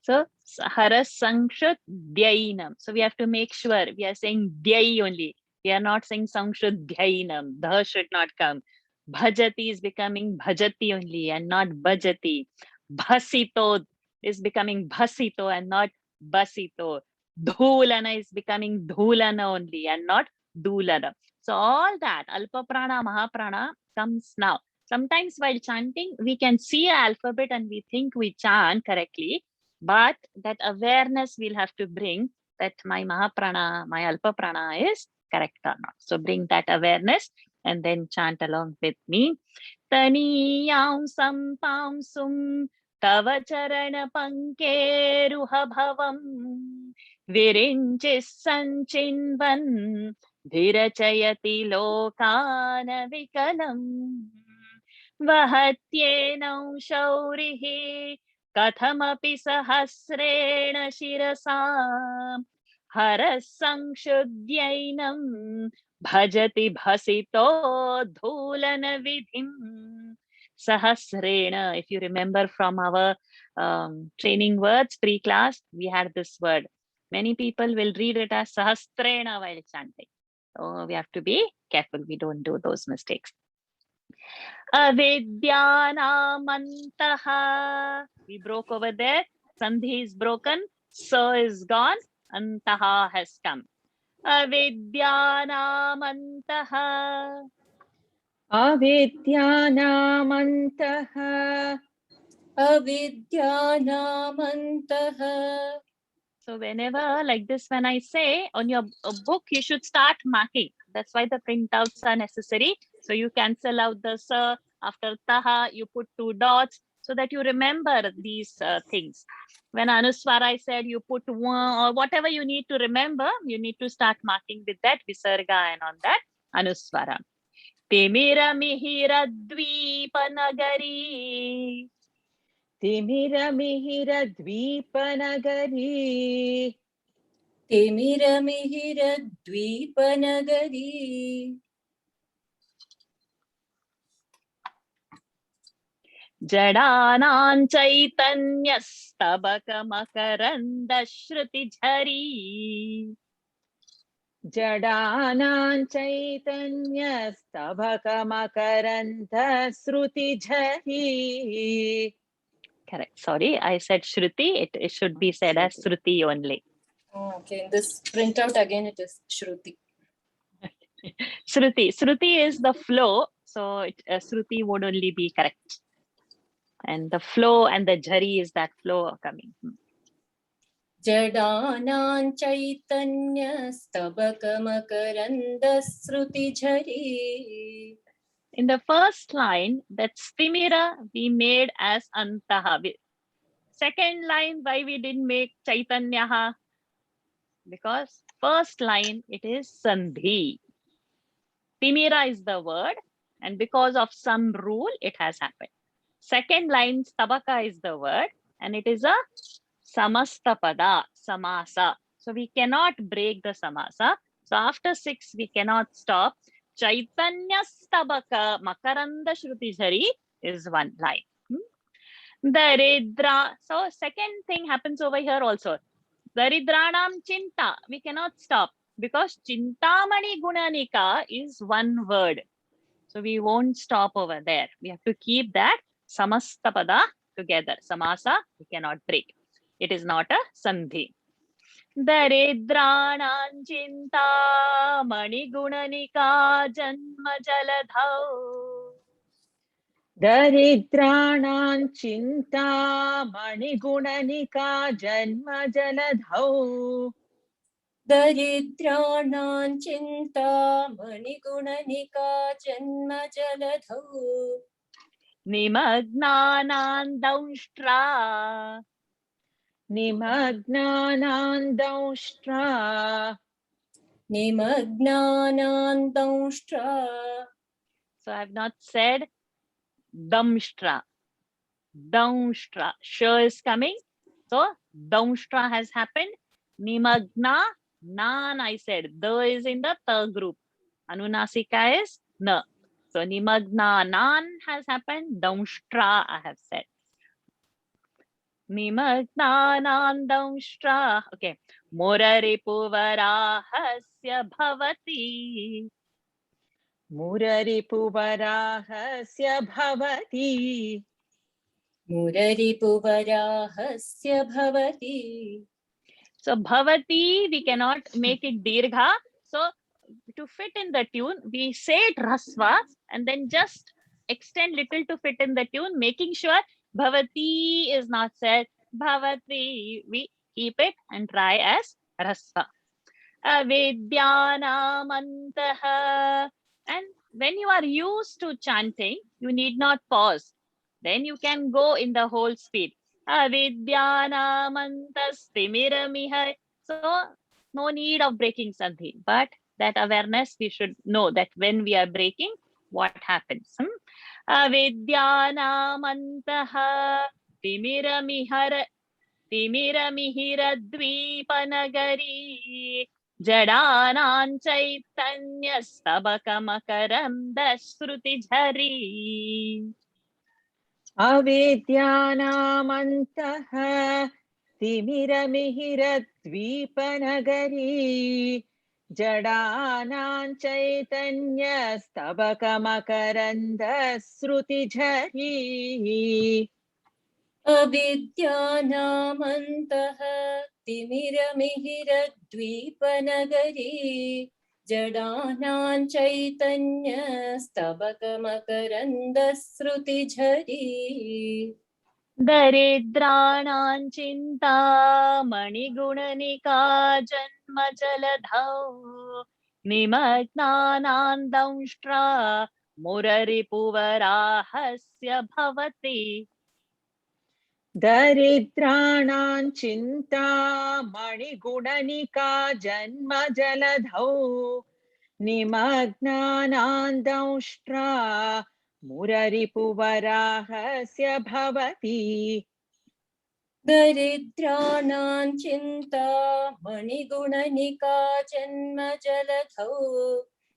[SPEAKER 1] So harasangshuddyainam. So we have to make sure we are saying dyai only. We are not saying sangshuddyainam. The should not come. Bhajati is becoming bhajati only and not bhajati. Bhasito is becoming bhasito and not basito. Dhulana is becoming dhulana only and not dhulana. So all that alpa prana, mahaprana comes now. Sometimes while chanting, we can see an alphabet and we think we chant correctly. But that awareness we'll have to bring that my Mahaprana, my Alpa Prana is correct or not. So bring that awareness and then chant along with me. Taniyamsam pamsum tava charana pankeruha bhavam virinchis sanchinvan dhirachayati lokana vikalam vahatyenau shaurihi कथमपि सहस्रेण शिरसा हरः संक्षुद्यैनं भजति भसितो धूलनविधिम्. Sahasrena, if you remember from our training words pre-class, we had this word. Many people will read it as sahasrena while chanting. So we have to be careful we don't do those mistakes. Avidyanamantah. We broke over there. Sandhi is broken. So is gone. Antaha has come. Avidyanamantah.
[SPEAKER 2] Avidyanamantah.
[SPEAKER 3] Avidyanamantah.
[SPEAKER 1] So whenever like this, when I say on your book, you should start marking. That's why the printouts are necessary. So you cancel out the sa. After taha, you put 2 dots so that you remember these things. When Anuswara I said you put 1 or whatever you need to remember, you need to start marking with that visarga and on that Anuswara. Timira mihira dvipanagari.
[SPEAKER 2] तिमिरमिहिरद्वीपनगरी
[SPEAKER 3] तिमिरमिहिरद्वीपनगरी
[SPEAKER 1] जडानां चैतन्यस्तबकमकरन्दश्रुतिझरी
[SPEAKER 2] जडानां चैतन्यस्तबकमकरन्दश्रुतिझरी.
[SPEAKER 1] Correct. Sorry, I said Shruti. It should be said as Shruti only.
[SPEAKER 3] Oh, okay, in this printout again it is Shruti.
[SPEAKER 1] Shruti. Shruti is the flow. So Shruti would only be correct. And the flow and the jari is that flow coming.
[SPEAKER 3] जडानां चैतन्यस्तबकमकरन्दश्रुतिझरी.
[SPEAKER 1] In the first line, that stimira we made as antaha. Second line, why we didn't make chaitanyaha? Because first line, it is sandhi. Timira is the word, and because of some rule, it has happened. Second line, stabaka is the word, and it is a samastapada, samasa. So we cannot break the samasa. So after 6, we cannot stop. Chaitanya stabaka makaranda shrutijhari is one line. Daridra. So second thing happens over here also. Daridranam chinta. We cannot stop because chintamani gunanika is one word. So we won't stop over there. We have to keep that samastapada together. Samasa, we cannot break. It is not a sandhi. Daridranam chinta mani gunanika janma jaladhau.
[SPEAKER 2] दरिद्राणां चिन्ता मणिगुणनिका जन्म जलधौ.
[SPEAKER 3] दरिद्राणां चिन्तामणिगुणनिका जन्मजलधौ.
[SPEAKER 1] निमग्नानां दंष्ट्रा.
[SPEAKER 2] निमग्नानां दंष्ट्रा.
[SPEAKER 3] निमग्नानां दंष्ट्रा.
[SPEAKER 1] So I have not said damshtra. Damshtra. Sh is coming. So damshtra has happened. Nimagna, nan I said. The is in the ta group. Anunasika is na. So nimagna nan has happened. Damshtra I have said. Nimagna nan damshtra. Okay. Muraripuvarahasya bhavati.
[SPEAKER 2] मुररिपुवराहस्य भवति.
[SPEAKER 3] मुररिपुवराहस्य भवति.
[SPEAKER 1] So bhavati, we cannot make it dirgha. So to fit in the tune, we say it rasva and then just extend little to fit in the tune, making sure bhavati is not said. Bhavati, we keep it and try as rasva. Avidyanamantah. And when you are used to chanting, you need not pause. Then you can go in the whole speed. Avidyanamantastimiramihai. So no need of breaking sandhi. But that awareness, we should know that when we are breaking, what happens. Avidyanamantah timiramirad-dvipanagari. Jadanan chaitanyastabakamakarandashrutijhari.
[SPEAKER 2] अवेद्यानामन्तः तिमिरमिहिरद्वीपनगरी. जडानां चैतन्यस्तबकमकरन्दश्रुतिझरी.
[SPEAKER 3] अविद्यानामन्तः तिमिरमिहिरद्वीपनगरी. जडानां चैतन्यस्तबकमकरन्दश्रुतिझरी.
[SPEAKER 1] दरिद्राणां चिन्तामणिगुणनिका जन्मजलधौ. निमग्नानां दंष्ट्रा मुररिपुवराहस्य भवति.
[SPEAKER 2] दरिद्राणां चिन्ता मणिगुणनिका जन्म जलधौ. निमग्नानां दंष्ट्रा मुररिपुवराहस्य भवति.
[SPEAKER 3] दरिद्राणां चिन्तामणिगुणनिका जन्मजलधौ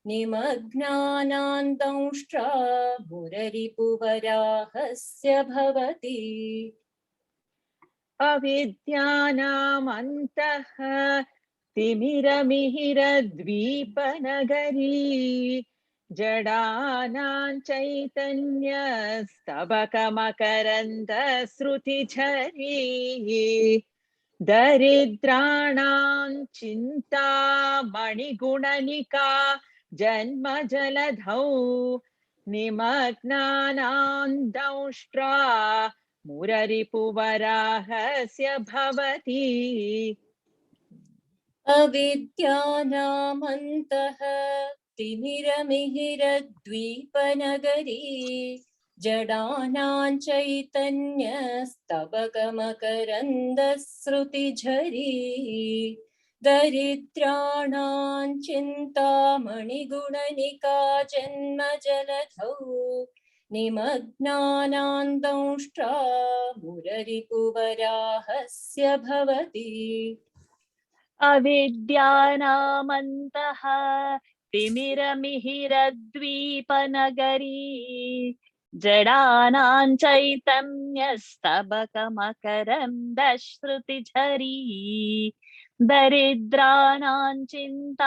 [SPEAKER 3] निमग्नानां दंष्ट्रा मुररिपुवराहस्य भवति
[SPEAKER 2] अविद्यानामन्तः तिमिरमिहिरद्वीपनगरी जडानां चैतन्यस्तबकमकरन्दश्रुतिझरी दरिद्राणां चिन्तामणिगुणनिका जन्मजलधौ निमग्नानां दंष्ट्रा मुररिपुवराहस्य भवति
[SPEAKER 3] अविद्यानामन्तः तिमिरमिहिरद्वीपनगरी जडानां चैतन्यस्तबकमकरन्दश्रुतिझरी दरिद्राणां चिन्तामणिगुणनिका जन्मजलधौ निमग्नानां दंष्ट्रा मुररिपुवराहस्य भवति
[SPEAKER 1] अविद्यानामन्तः तिमिरमिहिरद्वीपनगरी जडानां चैतन्यस्तबकमकरन्दश्रुतिझरी दरिद्राणां चिन्तामणिगुणनिका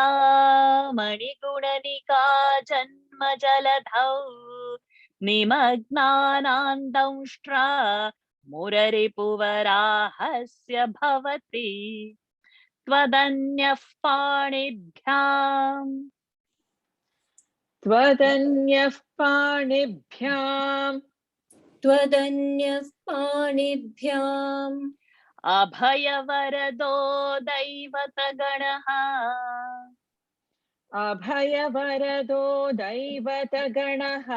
[SPEAKER 1] जन्मजलधौ निमग्नानां दंष्ट्रा मुररिपुवराहस्य भवति त्वदन्यः पाणिभ्याम्
[SPEAKER 2] त्वदन्यः पाणिभ्याम्
[SPEAKER 3] त्वदन्यः पाणिभ्याम्
[SPEAKER 1] अभयवरदो दैवतगणः
[SPEAKER 2] अभयवरदो दैवतगणः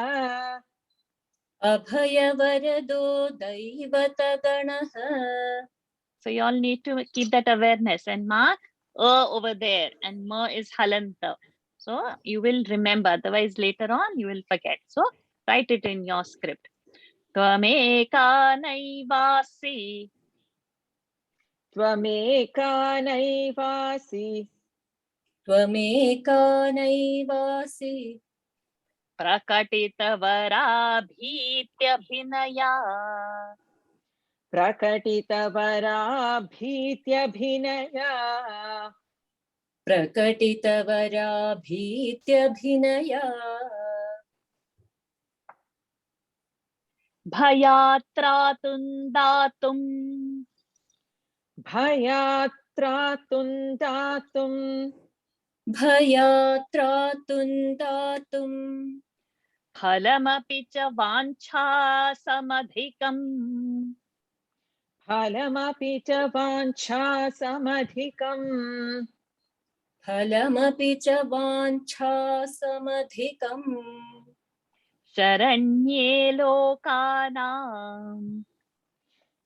[SPEAKER 3] अभयवरदो दैवतगणः
[SPEAKER 1] So you all need to keep that awareness and mark over there and ma is halanta. So you will remember, otherwise later on you will forget. So write it in your script. Tvameka naivasi
[SPEAKER 2] त्वमेका नैवासि
[SPEAKER 3] त्वमेका नैवासि
[SPEAKER 1] prakatitavarabhityabhinaya
[SPEAKER 2] प्रकटितवराभीत्यभिनया
[SPEAKER 3] प्रकटितवराभीत्यभिनया
[SPEAKER 1] bhayatratum datum
[SPEAKER 2] भयात्रातुं दातुं
[SPEAKER 3] भयात्रातुं दातुं
[SPEAKER 1] phalamapi cha vanchasamadhikam
[SPEAKER 2] फलमपि च वाञ्छासमधिकम्
[SPEAKER 3] फलमपि च वाञ्छासमधिकम्
[SPEAKER 1] शरण्ये लोकानां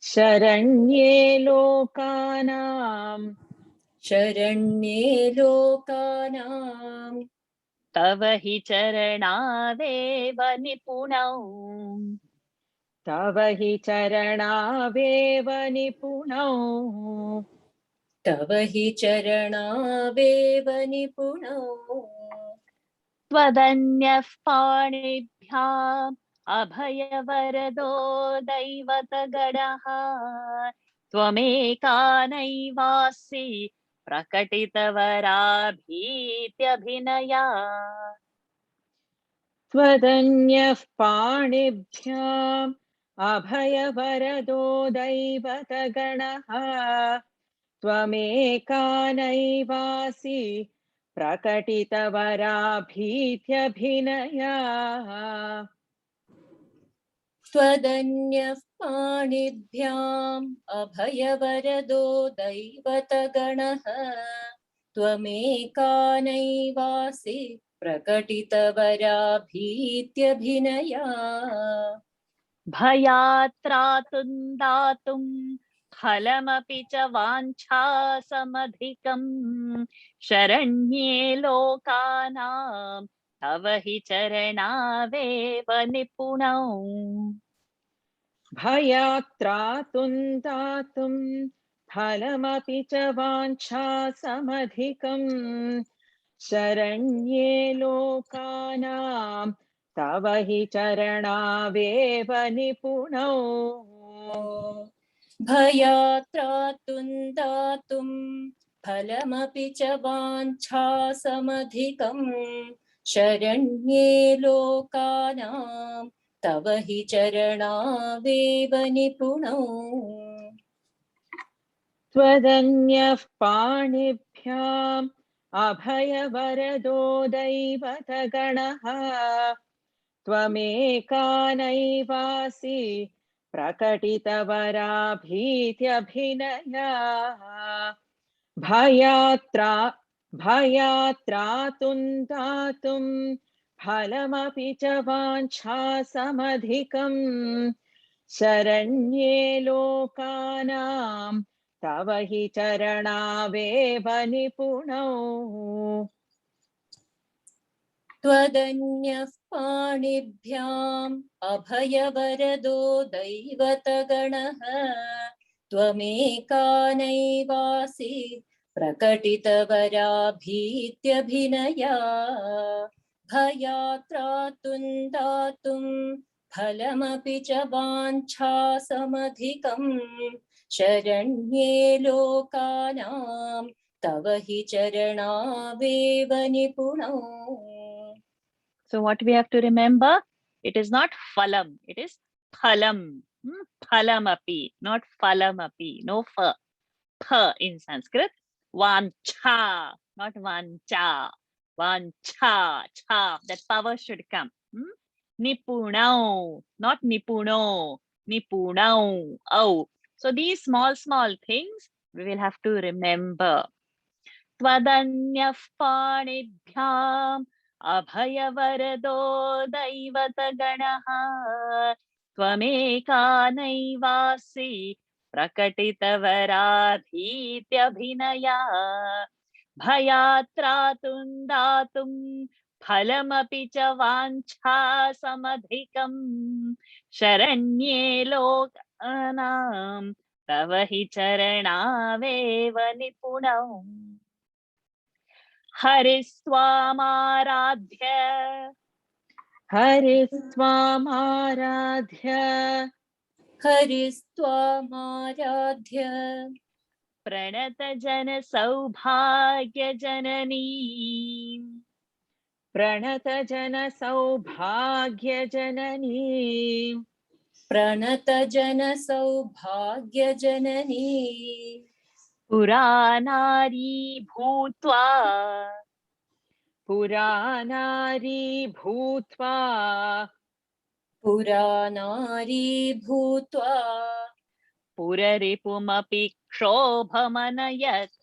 [SPEAKER 2] शरण्ये लोकानां
[SPEAKER 3] शरण्ये लोकानां
[SPEAKER 1] तव हि चरणादेव निपुणौ
[SPEAKER 2] तव हि चरणावेव निपुणौ
[SPEAKER 3] तव हि चरणावेव निपुणौ
[SPEAKER 1] त्वदन्यः पाणिभ्याम् अभयवरदो दैवतगणः त्वमेका नैवासि प्रकटितवराभीत्यभिनया
[SPEAKER 2] त्वदन्यः पाणिभ्याम् अभयवरदो दैवतगणः त्वमेका नैवासि प्रकटितवराभीत्यभिनया
[SPEAKER 3] त्वदन्यः पाणिभ्याम् अभयवरदो दैवतगणः त्वमेका नैवासि प्रकटितवराभीत्यभिनया
[SPEAKER 1] भयात्रातुं दातुं फलमपि च वाञ्छासमधिकम् शरण्ये लोकानां तव हि चरणावेव निपुणौ
[SPEAKER 2] भयात्रातुं दातुं फलमपि च वाञ्छासमधिकम् शरण्ये लोकानां तव हि चरणावेव निपुणौ
[SPEAKER 3] भयात्रातुं दातुं फलमपि च वाञ्छासमधिकम् शरण्ये लोकानां तव हि चरणावेव निपुणौ
[SPEAKER 2] त्वदन्यः पाणिभ्याम् अभयवरदो दैवतगणः त्वमेकानैवासि प्रकटितवराभीत्यभिनया भयात्रातुं दातुं फलमपि च वाञ्छासमधिकम् शरण्ये लोकानां तव हि चरणावेव निपुणौ
[SPEAKER 3] त्वदन्यः पाणिभ्याम् अभयवरदो दैवतगणः त्वमेकानैवासि प्रकटितवराभीत्यभिनया भयात्रातुं दातुं फलमपि च वाञ्छासमधिकम् शरण्ये लोकानां तव हि चरणावेव निपुणौ.
[SPEAKER 1] So what we have to remember, it is not phalam, it is phalam. Phalamapi, not phalamapi, no pha. Pha in Sanskrit. Vancha, not vancha. Vancha, cha, that power should come. Nipunau, not nipuno. Nipunau, oh. So these small things we will have to remember. Tvadanyaf panibhyam अभयवरदो दैवतगणः त्वमेकानैवासि प्रकटितवराभीत्यभिनया भयात्रातुं दातुं फलमपि च वाञ्छासमधिकम् शरण्ये लोकानां तव हि चरणावेव निपुणौ हरिस्त्वामाराध्य प्रणतजन सौभाग्यजननी पुरानारी भूत्वा पुररिपुमपि क्षोभमनयत्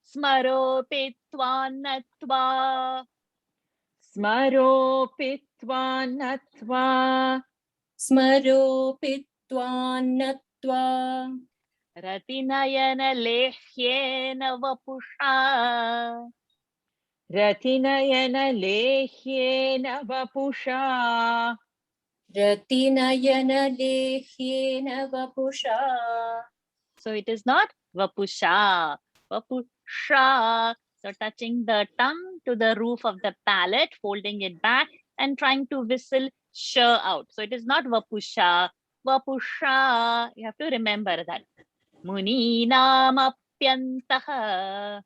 [SPEAKER 1] स्मरोऽपि त्वान्नत्वा रतिनयन लेह्येन वपुषा. So it is not vapusha, vapusha. So touching the tongue to the roof of the palate, folding it back and trying to whistle sh out. So it is not vapusha, vapusha. You have to remember that. Muninamapyantaha.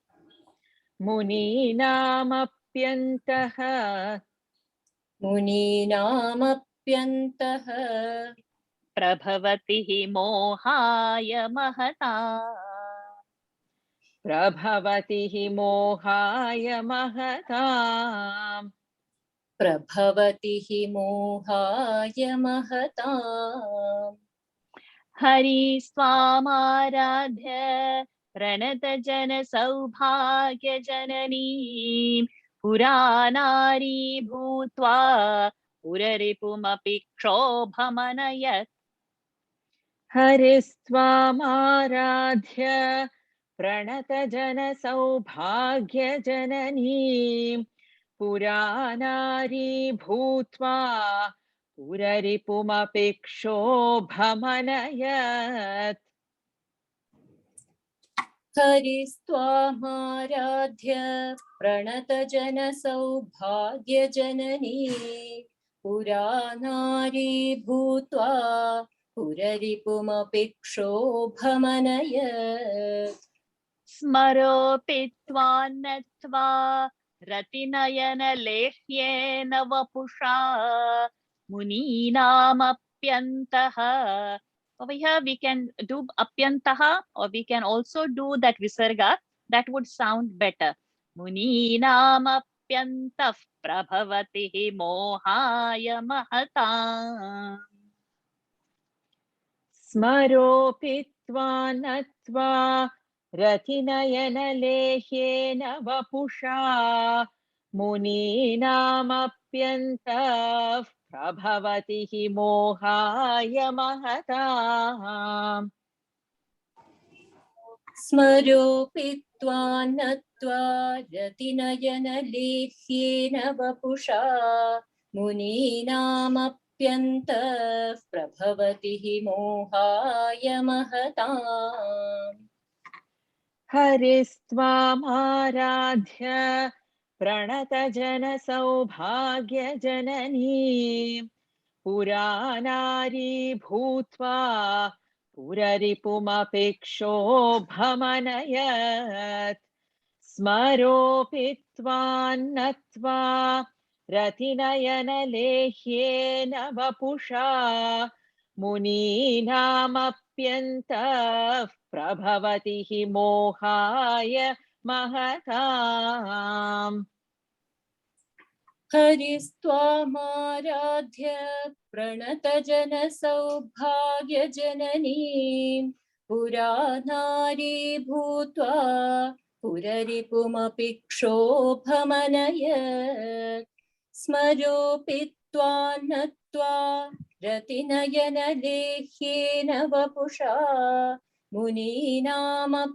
[SPEAKER 1] प्रभवति हि मोहाय महता हरि स्वामाराध्य प्रणतजन सौभाग्यजननी पुरानारी भूत्वा पुररिपुमपि क्षोभमनयत्
[SPEAKER 2] हरिस्त्वामाराध्य प्रणतजनसौभाग्यजननीं पुरानारी भूत्वा पुररिपुमपि क्षोभमनयत्।
[SPEAKER 3] हरिस्त्वामाराध्य प्रणतजनसौभाग्यजननी पुरानारी भूत्वा पुररिपुमपि क्षोभमनयत्।
[SPEAKER 1] स्मरोऽपि त्वान्नत्वा रतिनयनलेह्येन वपुषा मुनीनामप्यन्तः. Over here we can do apyantaha, or we can also do that visarga. That would sound better. Muninam apyantah prabhavati mohaya mahata.
[SPEAKER 2] स्मरोऽपि त्वान्नत्वा रतिनयनलेह्येन वपुषा मुनीनामप्यन्तः प्रभवति हि मोहाय महताम्।
[SPEAKER 3] स्मरोऽपि त्वान्नत्वा रतिनयनलेह्येन वपुषा मुनीनामप्यन्तः प्रभवति हि मोहाय महताम्।
[SPEAKER 2] हरिस्त्वामाराध्य प्रणतजनसौभाग्यजननीं पुरानारी भूत्वा पुररिपुमपि क्षोभमनयत्। स्मरोऽपि त्वान्नत्वा रतिनयनलेह्येन वपुषा मुनीनामप्यन्तः प्रभवति हि मोहाय महताम्।
[SPEAKER 3] हरिस्त्वामाराध्य प्रणतजनसौभाग्यजननीं पुरानारी भूत्वा पुररिपुमपि क्षोभमनयत्। स्मरोऽपि त्वान्नत्वा रतिनयनलेह्येन वपुषा मुनीनामप्यन्तः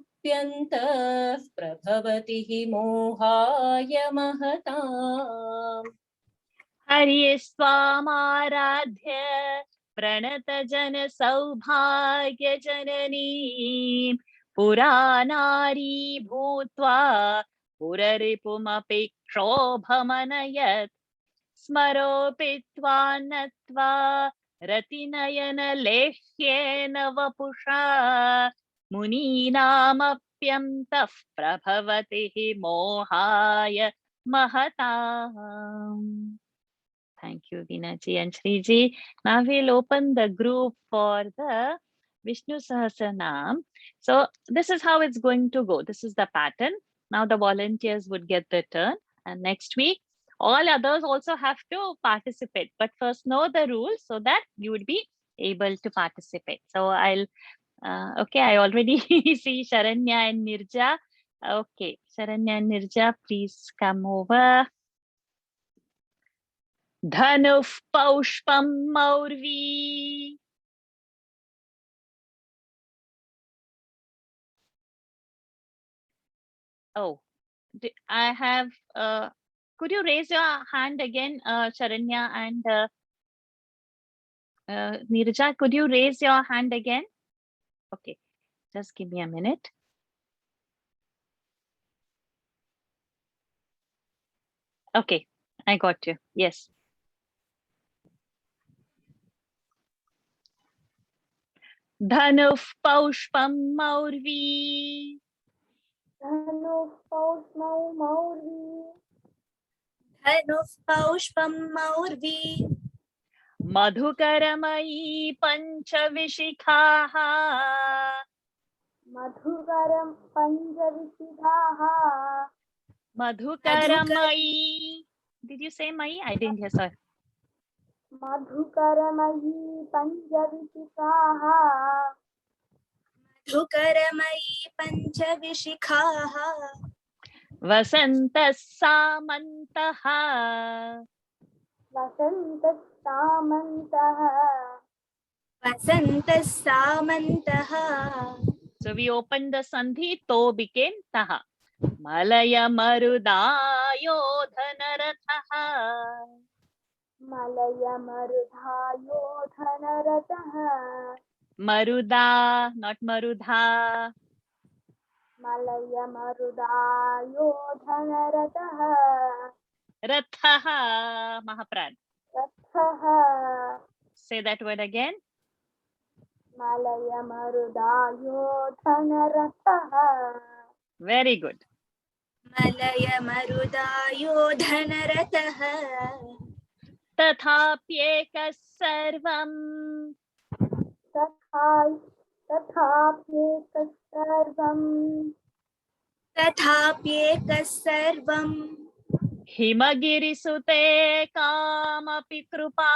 [SPEAKER 3] प्रभवति हि मोहाय महताम्।
[SPEAKER 1] हरिस्त्वामाराध्य प्रणतजनसौभाग्यजननीं पुरानारी भूत्वा पुररिपुमपि क्षोभमनयत्। स्मरोऽपि त्वान्नत्वा रतिनयनलेह्येन वपुषा मुनीनामप्यन्तः प्रभवति हि मोहाय महताम्. Thank you, Veena-ji and Shriji. Now we'll open the group for the Vishnu Sahasranam. So this is how it's going to go. This is the pattern. Now the volunteers would get their turn, and next week all others also have to participate. But first know the rules so that you would be able to participate. So I'll, okay, I already see Sharanya and Nirja. Okay, Sharanya and Nirja, please come over. Dhanuh Paushpam Maurvi. Oh, I have, could you raise your hand again, Sharanya and Nirja? Could you raise your hand again? Okay, just give me a minute. Okay, I got you. Yes. Dhanuh Paushpam Maurvi.
[SPEAKER 4] Dhanuh Paushpam Maurvi.
[SPEAKER 5] Dhanuh Paushpam Maurvi.
[SPEAKER 1] Madhukaramayi Panchavishikhaha.
[SPEAKER 4] Madhukaram Panjavishikhaha.
[SPEAKER 1] Madhukaramayi. Did you say Mai? I didn't hear, sir.
[SPEAKER 4] Madhukaramayi Panjavishikhaha.
[SPEAKER 5] Madhukaramayi Panchavishikhaha.
[SPEAKER 1] Vasantas Samantaha.
[SPEAKER 4] Vasantas Samantaha.
[SPEAKER 5] Vasantas Samantaha.
[SPEAKER 1] So So we opened the sandhi, to became taha. Malaya marudayo dhanarataha.
[SPEAKER 4] Malaya marudhayo dhanarataha.
[SPEAKER 1] Maruda, not marudha.
[SPEAKER 4] Malaya marudayo dhanarataha.
[SPEAKER 1] Rathaha, Mahapran.
[SPEAKER 4] Rathaha.
[SPEAKER 1] Say that word again.
[SPEAKER 4] Malaya marudayo dhanarataha.
[SPEAKER 1] Very good.
[SPEAKER 5] Malaya marudayo dhanarataha.
[SPEAKER 1] Tathapyeka sarvam.
[SPEAKER 4] तथाप्येकः सर्वम्
[SPEAKER 5] तथाप्येकः सर्वम्
[SPEAKER 1] Himagirisute kamapi krupa.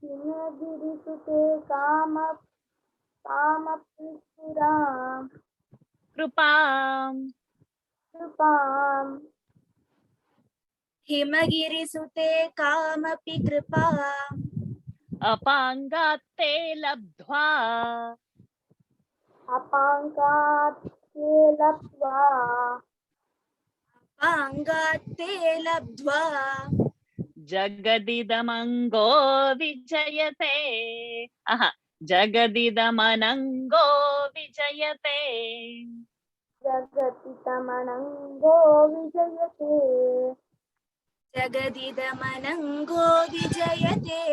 [SPEAKER 4] हिमगिरिसुते कामपुरां
[SPEAKER 1] Krupam.
[SPEAKER 4] कृपाम्
[SPEAKER 5] हिमगिरिसुते कामपि कृपा
[SPEAKER 1] Apangate labdhva.
[SPEAKER 4] अपाङ्गात् ते लब्ध्वा
[SPEAKER 5] पाङ्गात् ते लब्ध्वा
[SPEAKER 1] Jagadidamango vijayate. Aha. Jagadidamanango vijayate.
[SPEAKER 4] जगति तमनङ्गो विजयते
[SPEAKER 5] जगदिदमनङ्गो विजयते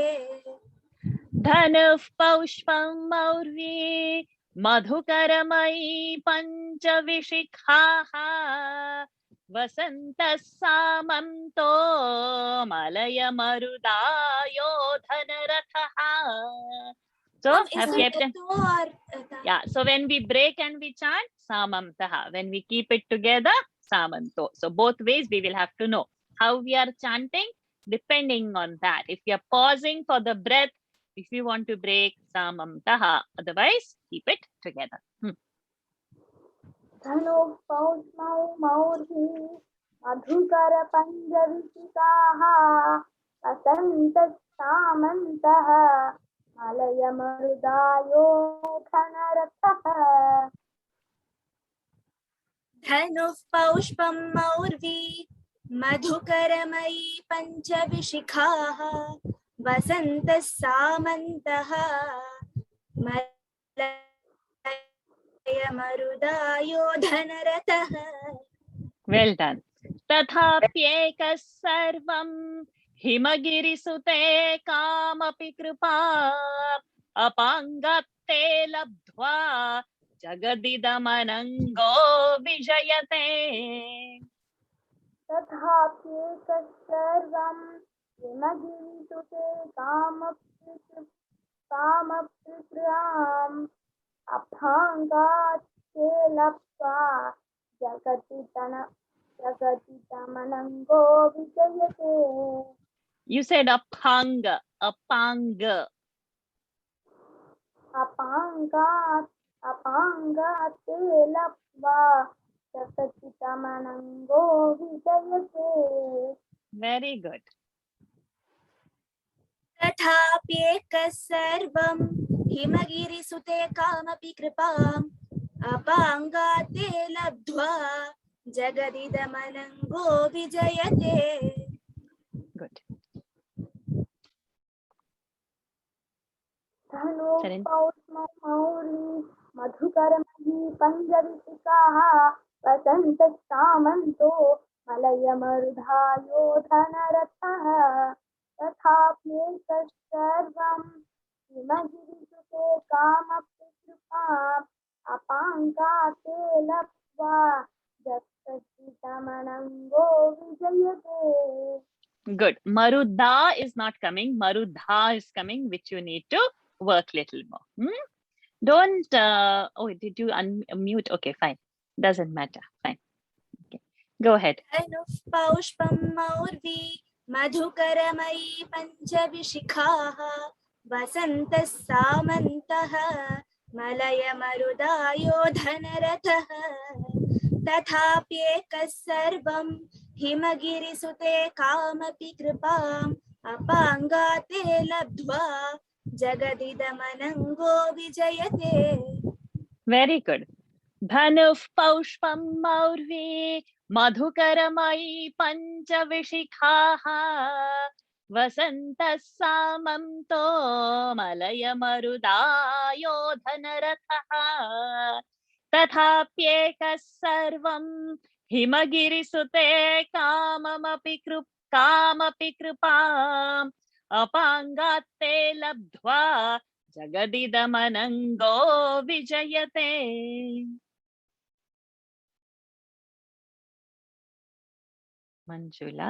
[SPEAKER 1] Dhanuh paushpam maurvi. Madhukaramai panchavishikhaha. Vasantas samanto malaya marudayo dhanarataha. So
[SPEAKER 5] Is
[SPEAKER 1] have
[SPEAKER 5] it
[SPEAKER 1] kept
[SPEAKER 5] to or
[SPEAKER 1] yeah. So when we break and we chant samamtaha, when we keep it together samanto. So both ways we will have to know how we are chanting depending on that. If you are pausing for the breath, if you want to break samamtaha, otherwise keep it together.
[SPEAKER 4] धनुः पौष्मौ मौर्हि मधुकरपञ्चविशिकाः वसन्तः मलयमरुदायो धनरथः
[SPEAKER 5] धनुः पौष्पं मौर्वी मधुकरमयी पञ्चविशिखाः वसन्तः सामन्तः मलयमरुदायो धनरथः
[SPEAKER 1] Well done. Tathapyeka sarvam himagirisute kamapi kripa apangate labdhva jagadidamanango vijayate.
[SPEAKER 4] तथाप्येकः सर्वं हिमगिरिसुते कामप्रियाम् अभाङ्गात् ते लब्ध्वा जगति तमनङ्गो विजयते
[SPEAKER 1] You said apanga, apanga.
[SPEAKER 4] अपाङ्गात् ते लब्ध्वा जगति तमनङ्गो विजयते
[SPEAKER 1] Very good.
[SPEAKER 5] तथाप्येकः सर्वं हिमगिरिसुते कामपि कृपाम् अपाङ्गात् ते लब्ध्वा जगदिदमनङ्गो विजयते
[SPEAKER 1] Good.
[SPEAKER 4] धनुः
[SPEAKER 1] Sharon.
[SPEAKER 4] पौष्मौ मौर्वी मधुकरमयी पञ्चविशिकाः वसन्तः सामन्तो मलयमरुधायो धनरथः तथाप्येकः सर्वं हिमगिरिसुते कामप्रिकृपाम् अपाङ्गात् ते लब्ध्वा जगदिदमनङ्गो विजयते
[SPEAKER 1] Good. Marudha is not coming. Marudha is coming, which you need to work little more. Don't, oh, did you unmute? Okay, fine. Doesn't matter. Fine. Okay. Go ahead.
[SPEAKER 5] धनुः पौष्पं मौर्वी मधुकरमयी पञ्चविशिखाः वसन्तः सामन्तः मलयमरुदायो धनरथः तथाप्येकः सर्वं हिमगिरिसुते कामपि कृपाम् अपाङ्गात् ते लब्ध्वा जगदिदमनङ्गो विजयते
[SPEAKER 1] Very good. Dhanuh paushpam maurvi madhukaramai panchavishikhah vasantas samanto malaya marudayo dhanarathah tathapyekah sarvam himagirisute kamapi krupam apangatte labdhva Jagadidamanango vijayate. Manjula,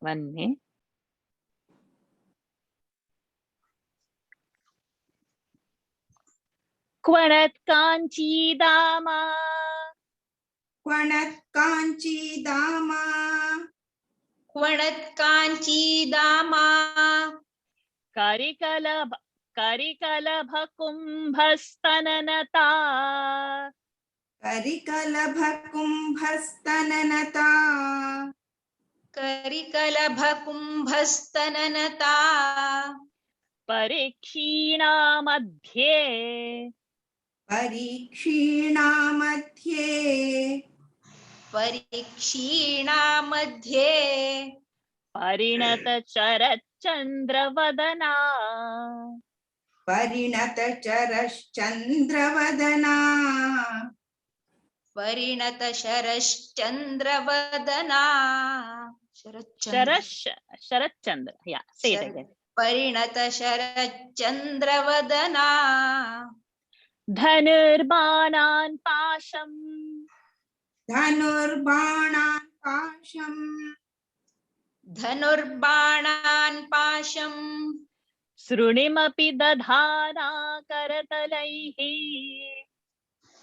[SPEAKER 1] Vanne. Kwanat kanchi dama.
[SPEAKER 6] क्वणत् काञ्ची दामा
[SPEAKER 7] क्वणत् काञ्ची दामा
[SPEAKER 1] Karikalabha kumbhastananata.
[SPEAKER 6] करिकलभ कुम्भस्तननता
[SPEAKER 7] करिकलभ कुम्भस्तननता
[SPEAKER 1] Parikshina madhye.
[SPEAKER 6] परीक्षीणा मध्ये
[SPEAKER 7] परीक्षीणा मध्ये
[SPEAKER 1] Parinata charat chandravadana.
[SPEAKER 6] परिणत चरश्चन्द्रवदना
[SPEAKER 7] परिणत शरश्चन्द्रवदना
[SPEAKER 1] Sharat Chandra. Yeah, say it again.
[SPEAKER 7] परिणत शरच्चन्द्रवदना
[SPEAKER 1] Dhanurbanan pasham.
[SPEAKER 6] धनुर्बाणान् पाशम्
[SPEAKER 7] धनुर्बाणान् पाशम्
[SPEAKER 1] Srunimapi dadhana karatalaihi.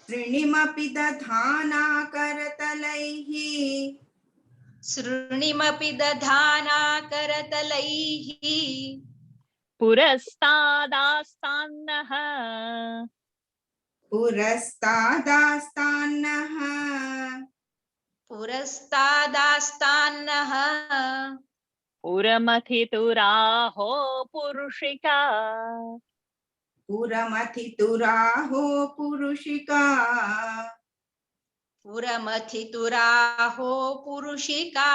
[SPEAKER 6] तृणिमपि दधाना करतलैः
[SPEAKER 7] सृणिमपि दधाना करतलैः
[SPEAKER 1] Purastadastanah.
[SPEAKER 6] पुरस्तादास्तान्नः
[SPEAKER 7] पुरस्तादास्तान्नः
[SPEAKER 1] Puramathituraho purushika.
[SPEAKER 6] पुरमथितुराहो पुरुषिका
[SPEAKER 7] पुरमथितुराहो पुरुषिका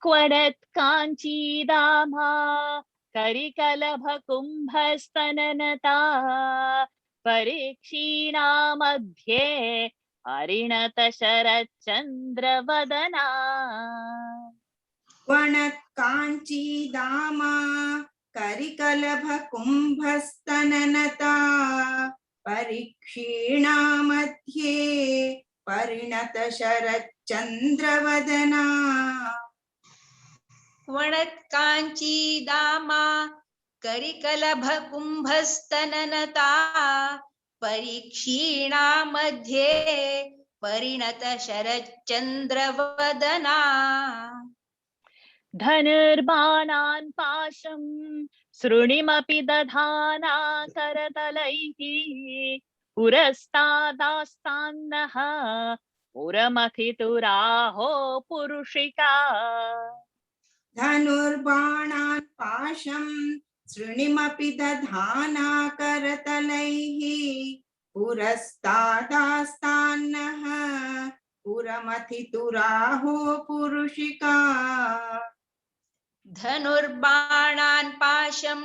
[SPEAKER 1] Kwanat kanchi dama. Karikalabha kumbhastananata. Parikshina madhye. Parinata sharat chandravadana.
[SPEAKER 6] क्वणत् काञ्ची दामा करिकलभ कुम्भस्तननता परीक्षीणा मध्ये परिणत शरच्चन्द्रवदना
[SPEAKER 7] वणत् काञ्ची दामा करिकलभ कुम्भस्तननता परीक्षीणा मध्ये परिणत शरच्चन्द्रवदना
[SPEAKER 1] Dhanurbanan pasham. Srunimapi dadhana karatalaihi. Purastadastanah. Puramathituraho purushika.
[SPEAKER 6] धनुर्बाणान् पाशम् सृणिमपि दधाना करतलैः पुरस्तादास्तान्नः पुरमथितुराहो पुरुषिका
[SPEAKER 7] धनुर्बाणान् पाशं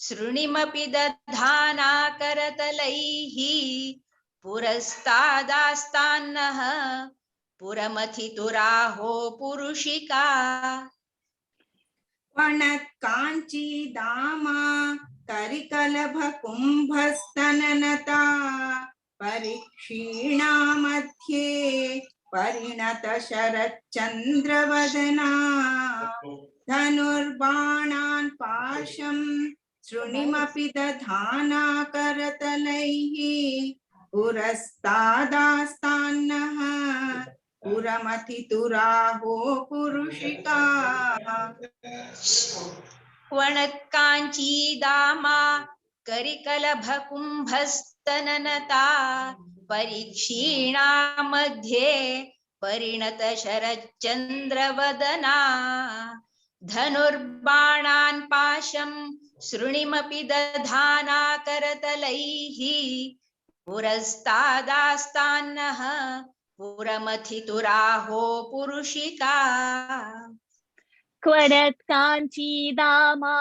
[SPEAKER 7] सृणिमपि दधाना करतलैः पुरस्तादास्तान्नः पुरमथितुराहो पुरुषिका
[SPEAKER 6] क्वणत् काञ्ची दामा करिकलभ कुम्भस्तननता परीक्षीणा मध्ये परिणत शरच्चन्द्रवदना धनुर्बाणान् पाशम् सृणिमपि दधाना करतलैः पुरस्तादास्तान्नः पुरमथितुराहो पुरुषिका
[SPEAKER 7] क्वणत् काञ्ची दामा करिकलभ कुम्भस्तननता परीक्षीणा मध्ये परिणत शरच्चन्द्रवदना धनुर्बाणान् पाशं शृणिमपि दधाना करतलैः पुरस्तादास्तान्नः पुरमथितुराहो पुरुषिका
[SPEAKER 1] क्वरत् काञ्चीदामा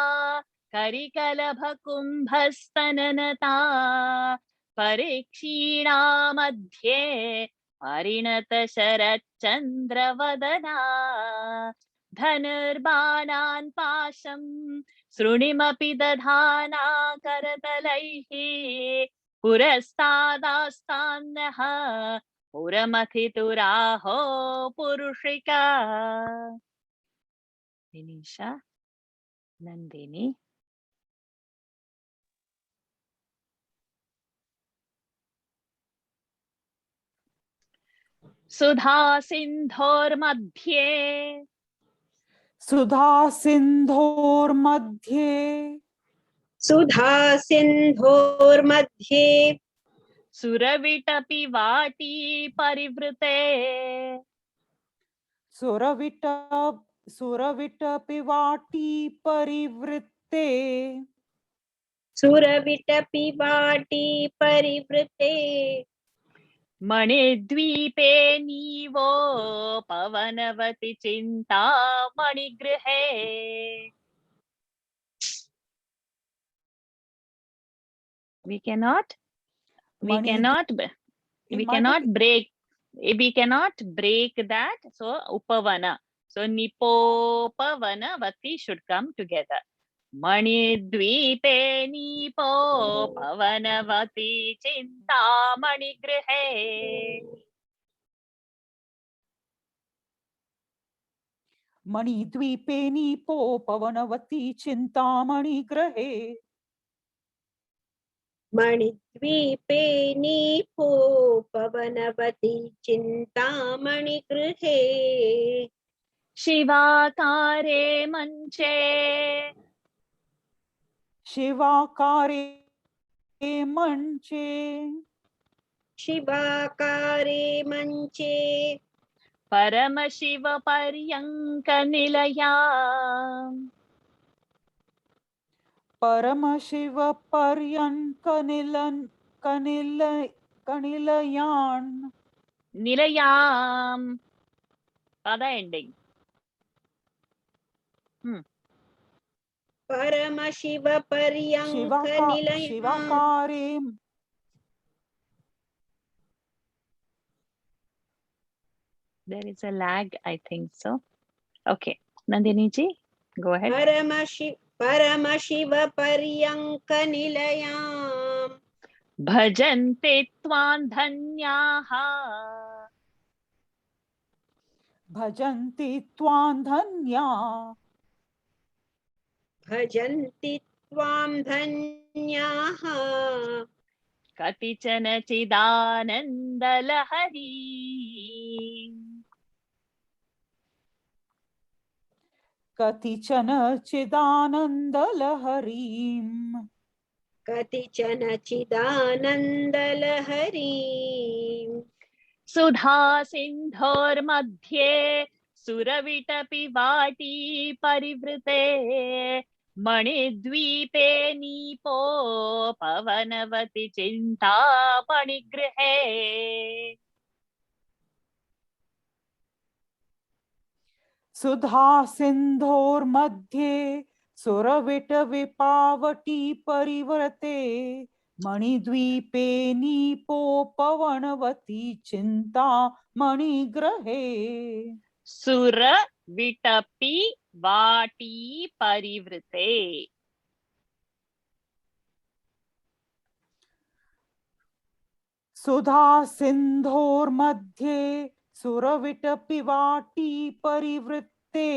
[SPEAKER 1] करिकलभकुम्भस्तननता परीक्षीणा मध्ये परिणतशरच्चन्द्रवदना धनुर्बाणान् पाशं शृणिमपि दधाना करतलैः पुरस्तादास्तान्नः पुरमथितुराहो पुरुषिका. Vinisha, Nandini. सुधा सिन्धोर्मध्ये
[SPEAKER 8] सुधा सिन्धोर्मध्ये
[SPEAKER 9] सुधा सिन्धोर्मध्ये
[SPEAKER 1] सुरविटपि वाटी परिवृते
[SPEAKER 8] सुरविटपि वाटी परिवृत्ते
[SPEAKER 9] सुरविटपि वाटी परिवृते
[SPEAKER 1] मणिद्वीपे नीवो पवनवति चिन्ता मणिगृहे. We cannot break that. So upavana. So nipopavanavati should come together. Manidvipe nipo pavanavati chinta manigrihe.
[SPEAKER 8] मणिद्वीपे Nippo पवनवती चिन्तामणि ग्रहे
[SPEAKER 9] मणिद्वीपे नीपो पवनवती चिन्तामणि गृहे
[SPEAKER 1] शिवाकारे मंचे
[SPEAKER 8] शिवाकारे मंचे
[SPEAKER 9] शिवाकारे मंचे
[SPEAKER 1] परम शिव पर्यंक निलया
[SPEAKER 8] परम शिव पर्यंक कनिलयान
[SPEAKER 1] निलयाम pada ending.
[SPEAKER 9] परम Shiva पर्यंक निलयान
[SPEAKER 8] शिवाकारे
[SPEAKER 1] There is a lag, I think so. Okay, Nandini ji, go ahead.
[SPEAKER 9] परम शिव पर्यंक निलयाम
[SPEAKER 1] भजन्ते त्वां धन्याः
[SPEAKER 8] भजन्ति त्वां धन्या
[SPEAKER 9] भजन्ति त्वां धन्याः
[SPEAKER 1] कतिचन चिदानन्दलहरी
[SPEAKER 8] कतिचन चिदानन्दलहरीम्
[SPEAKER 9] कतिचन चिदानन्दलहरीम्
[SPEAKER 1] सुधा सिन्धोर्मध्ये सुरविटपि वाटी परिवृते मणिद्वीपे नीपो पवनवति चिन्ता मणिगृहे
[SPEAKER 8] सुधा सिन्धोर्मध्ये सुरविटविपावटी परिवृते मणिद्वीपे नीपोपवनवती चिन्ता मणिग्रहे
[SPEAKER 1] सुरविटपि वाटी परिवृते
[SPEAKER 8] सुधा सिन्धोर्मध्ये सुरविटपि वाटी परिवृत्ते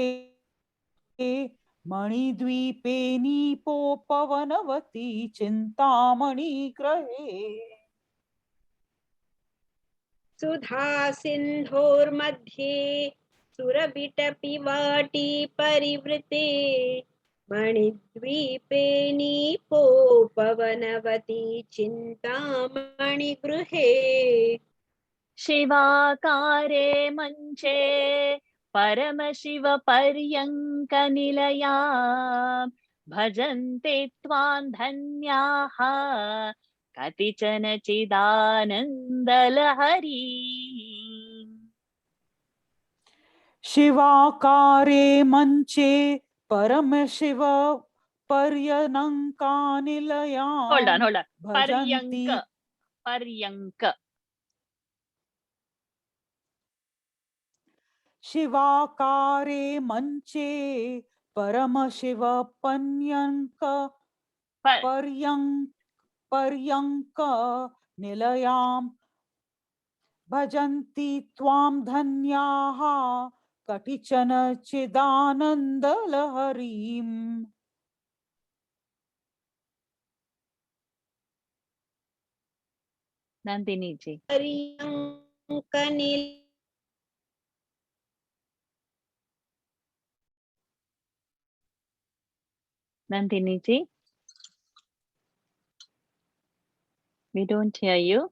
[SPEAKER 8] मणिद्वीपे नीपोपवनवती चिन्तामणि ग्रहे
[SPEAKER 9] सुधा सिन्धोर्मध्ये सुरविटपि वाटी परिवृते मणिद्वीपे नीपोपवनवती चिन्तामणि गृहे
[SPEAKER 1] शिवाकारे मंचे परमशिव पर्यङ्क निलयाम् भजन्ते त्वां धन्याः कतिचन चिदानन्दलहरी।
[SPEAKER 8] शिवाकारे मंचे परमशिव पर्यनङ्कानिलयां
[SPEAKER 1] Hold on.
[SPEAKER 8] भजन्ति
[SPEAKER 1] पर्यङ्क.
[SPEAKER 8] शिवाकारे मंचे परमशिव पर्यङ्क निलयां भजन्ति त्वां धन्याः कतिचन चिदानन्दलहरीम्।
[SPEAKER 1] Nandini ji.
[SPEAKER 9] पर्यङ्कनिल
[SPEAKER 1] Nandini ji. We don't hear you.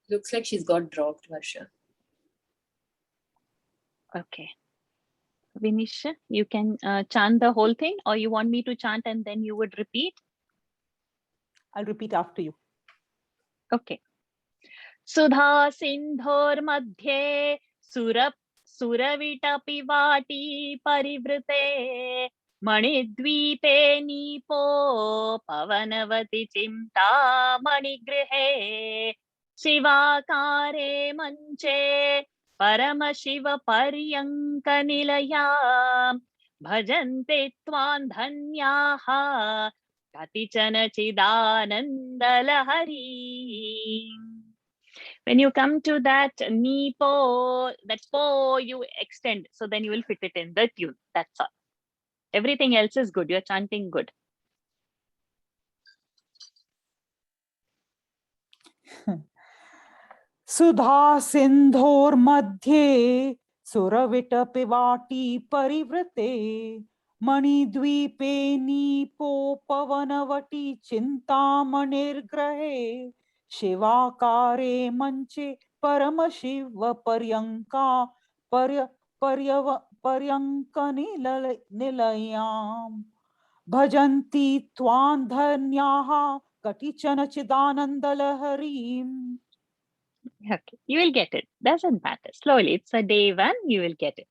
[SPEAKER 3] Looks like she's got dropped, Varsha.
[SPEAKER 1] Okay. Vinisha, you can chant the whole thing, or you want me to chant and then you would repeat?
[SPEAKER 8] I'll repeat after you.
[SPEAKER 1] Okay. Sudha Sindhor Madhye Suravitapi Vati Parivrite Manidvipe Nipo Pavanavati Chimta Manigrihe Shivakare Manche Paramashiva Paryanka Nilayam Bhajante Twan Dhanyaha Katichana Chidanandalahari. When you come to that nipo, that po you extend, so then you will fit it in the tune. That's all. Everything else is good. You're chanting good.
[SPEAKER 8] सुधा सिंधोर मध्ये सुरविटपि वाटी परिवृते मणिद्वीपे नीपोपवनवटी चिन्तामणिर्ग्रहे शिवाकारे मंचे परमशिव पर्यंका पर्यंक निलयां भजन्ति त्वां धन्याः कतिचन चिदानन्दलहरीम्.
[SPEAKER 1] Okay, you will get it. Doesn't matter. Slowly. It's a day one. You will get it.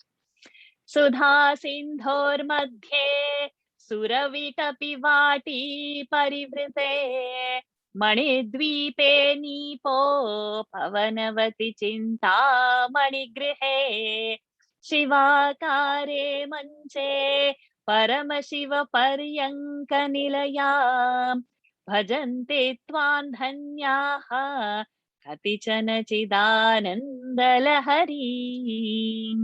[SPEAKER 1] Sudha Sindhor Madhye Suravitapi Vati Parivrite Manidvipe Nipo Pavanavati Chinta Manigrihe Shivakare Manche Paramashiva Paryanka Nilayam Bhajante Twan Dhanyaha Katichana Chidanandalahari.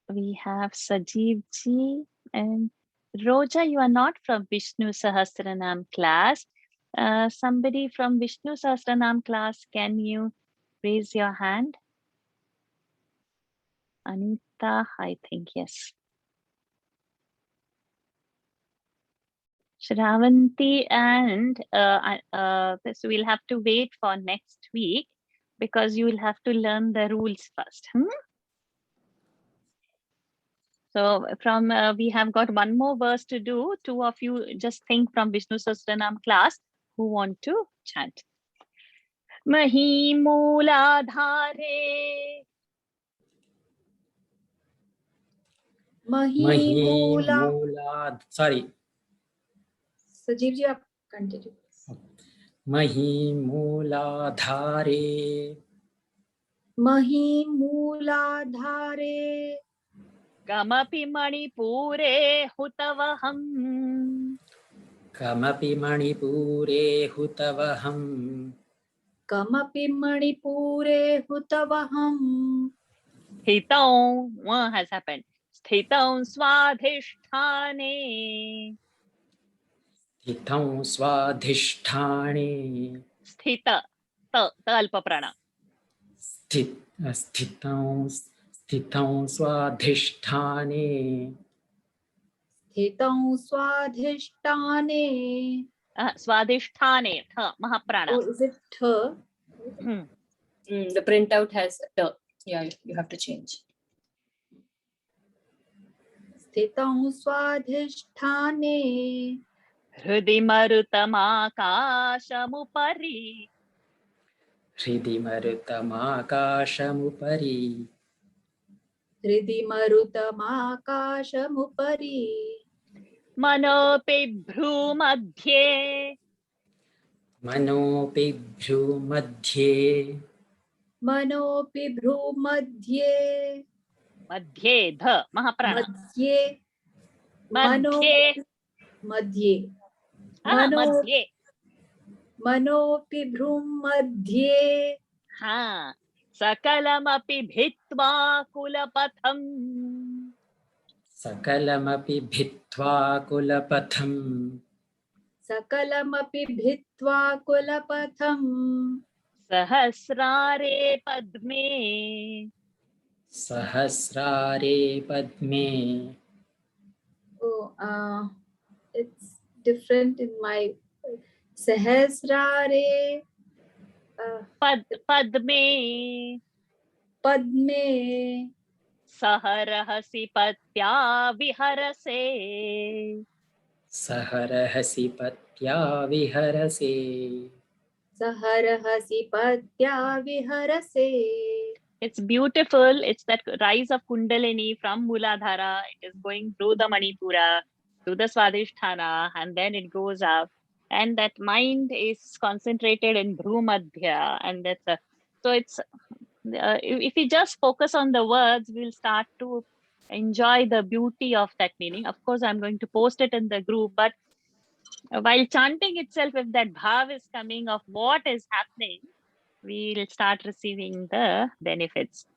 [SPEAKER 1] We have Sajeev ji and Roja. You are not from Vishnu Sahasranam class. Somebody from Vishnu Sahasranam class, can you raise your hand? Anita, I think, yes. Shravanti and so we'll have to wait for next week because you will have to learn the rules first. So from we have got one more verse to do. Two of you just think from Vishnu Sahasranam class who want to chant. Mahi Mooladhare.
[SPEAKER 10] Sorry.
[SPEAKER 3] Sajeev ji, aap continue.
[SPEAKER 10] Mahi Mooladhare.
[SPEAKER 3] Mahi Mooladhare.
[SPEAKER 1] Kamapi Manipure Hutavaham.
[SPEAKER 10] Kamapi Manipure Hutavaham.
[SPEAKER 3] Kamapi Manipure Hutavaham.
[SPEAKER 1] Sthitam, what has happened? Sthitam Swadhishthane.
[SPEAKER 10] Sthitam Swadhishthane.
[SPEAKER 1] Sthita, ta alpa prana.
[SPEAKER 10] Sthitam Swadhishthane.
[SPEAKER 2] स्थितं स्वाधिष्ठाने.
[SPEAKER 1] Swadhisthane, th, Mahaprana.
[SPEAKER 2] Oh, is it th?
[SPEAKER 3] The printout has the. Yeah, you have to change.
[SPEAKER 2] स्थितं स्वाधिष्ठाने
[SPEAKER 1] Hridi marutamakasamupari.
[SPEAKER 10] हृदि मरुतमाकाशमुपरि
[SPEAKER 2] हृदि मरुतमाकाशमुपरि
[SPEAKER 1] Manopi bhrumadhye.
[SPEAKER 10] मनोऽपि भ्रूमध्ये
[SPEAKER 2] मनोऽपि भ्रूमध्ये
[SPEAKER 1] Madhye, dha, Mahaprana.
[SPEAKER 2] मध्ये मनो
[SPEAKER 1] Madhye.
[SPEAKER 2] मध्ये
[SPEAKER 1] Madhye.
[SPEAKER 2] मनोऽपि भ्रूमध्ये
[SPEAKER 1] Sakalamapi bhitva kulapatham.
[SPEAKER 10] सकलमपि भित्त्वा कुलपथम्
[SPEAKER 2] सकलमपि भित्त्वा कुलपथम्
[SPEAKER 1] Sahasrare padme.
[SPEAKER 10] सहस्रारे पद्मे
[SPEAKER 2] Oh, it's different in my Sahasrare
[SPEAKER 1] Padme.
[SPEAKER 2] Padme
[SPEAKER 1] Saharahasi patya viharase.
[SPEAKER 10] सहरहसि पत्या विहरसे
[SPEAKER 2] Saharahasi Patya Viharase.
[SPEAKER 1] It's beautiful. It's that rise of Kundalini from Muladhara. It is going through the Manipura, to the Swadhisthana, and then it goes up. And that mind is concentrated in Bhrumadhya. And that's so it's, if we just focus on the words, we'll start to enjoy the beauty of that meaning. Of course, I'm going to post it in the group, but while chanting itself, if that bhav is coming of what is happening, we'll start receiving the benefits.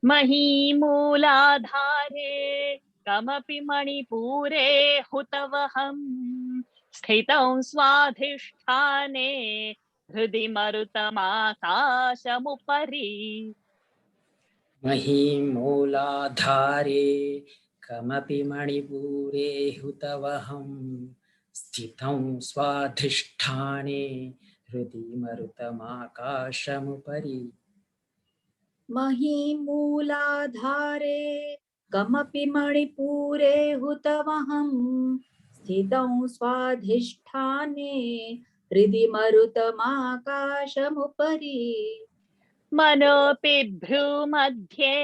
[SPEAKER 1] Mahi mooladhare kamapi manipure hutavaham sthitam swadhisthane hridi marutamakasamupari.
[SPEAKER 10] महीमूलाधारे कमपि मणिपूरे हुतवहं स्थितं स्वाधिष्ठाने हृदि मरुतमाकाशमुपरि
[SPEAKER 2] महीमूलाधारे कमपि मणिपूरे हुतवहं स्थितं स्वाधिष्ठाने हृदि मरुतमाकाशमुपरि
[SPEAKER 1] Manopi bhrumadhye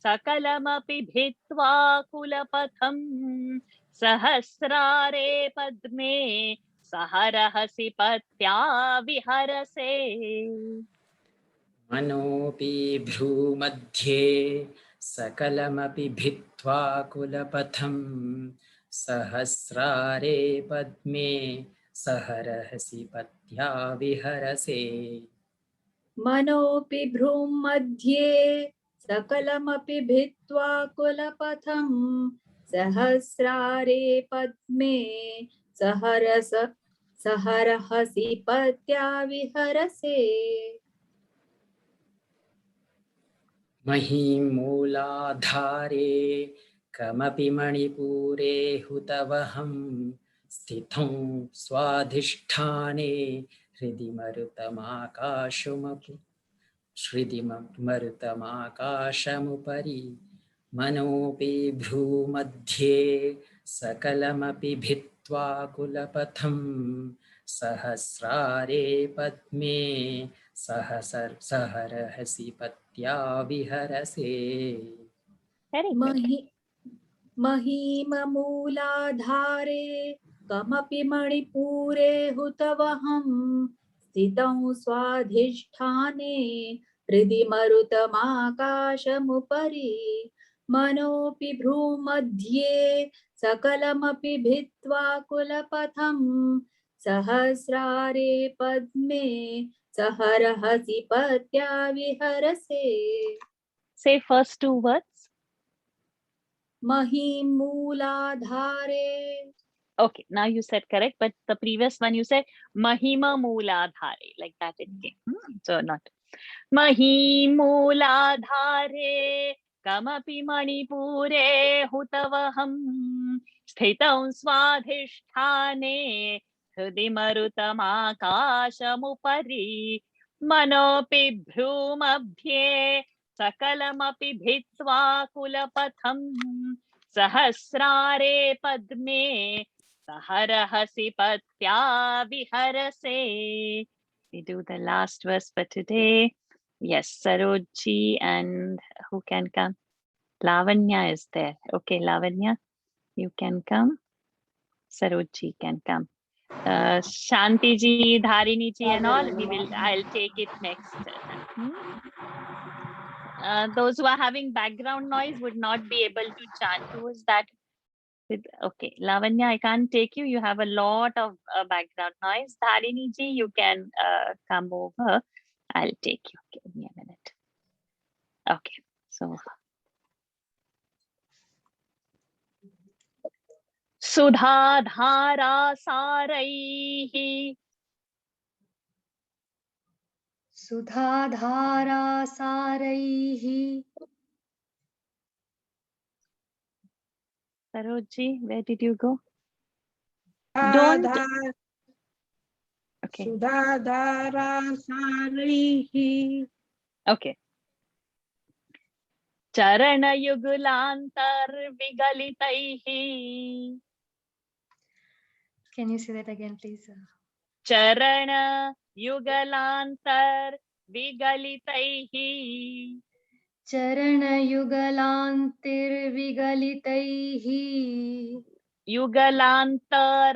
[SPEAKER 1] sakalamapi bhitva kulapatham sahasrare padme saharahasi patya viharase.
[SPEAKER 10] मनोऽपि भ्रूमध्ये सकलमपि भित्त्वा कुलपथं सहस्रारे पद्मे सहरहसि पत्या विहरसे
[SPEAKER 2] मनोऽपि भ्रूमध्ये सकलमपि भित्त्वा कुलपथं सहस्रारे पद्मे सहरहसि पत्या विहरसे
[SPEAKER 10] महीमूलाधारे कमपि मणिपूरे हुतवहं स्थितं स्वाधिष्ठाने हृदि मरुतमाकाशमुपरि मनोऽपि भ्रूमध्ये सकलमपि भित्त्वा कुलपथं सहस्रारे पद्मे सहरहसि पत्या विहरसे.
[SPEAKER 1] Very good.
[SPEAKER 2] महीमूलाधारे कमपि मणिपूरे हुतवहं स्थितं स्वाधिष्ठाने हृदि मरुतमाकाशमुपरि मनोऽपि भ्रूमध्ये सकलमपि भित्त्वा कुलपथं सहस्रारे पद्मे सहरहसि पत्या विहरसे.
[SPEAKER 1] Say first two words.
[SPEAKER 2] महीमूलाधारे.
[SPEAKER 1] Okay, now you said correct, but the previous one you said Mahima Mooladhare, like that it came. So not Mahimooladhare कमपि मणिपुरे हुतवहं स्थितं स्वाधिष्ठाने हृदि मरुतमाकाशमुपरि मनोऽपि भ्रूमध्ये सकलमपि भित्त्वा कुलपथं सहस्रारे पद्मे सहरहसि पत्या विहरसे. We do the last verse for today. Yes, Sarojji, and who can come? Lavanya is there. Okay, Lavanya, you can come. Sarojji can come. Shanti ji, Dharini ji, and all. I'll take it next time. Those who are having background noise would not be able to chant. Who is that? Okay, Lavanya, I can't take you. You have a lot of background noise. Dharini ji, you can come over. I'll take you. Give me a minute. Okay, so Sudha Dhara Saraihi.
[SPEAKER 11] सुधाधारा सारैः
[SPEAKER 1] Sarojji, where did you go? Don't. Okay.
[SPEAKER 6] सुधाधारा सारैः.
[SPEAKER 1] Okay. Charana Yugulantar Vigalitaihi.
[SPEAKER 11] Can you say that again, please?
[SPEAKER 1] Charana Yugalantar Vigalitaihi.
[SPEAKER 11] चरणयुगलान्तिर्विगलितैः
[SPEAKER 1] Yugalantar.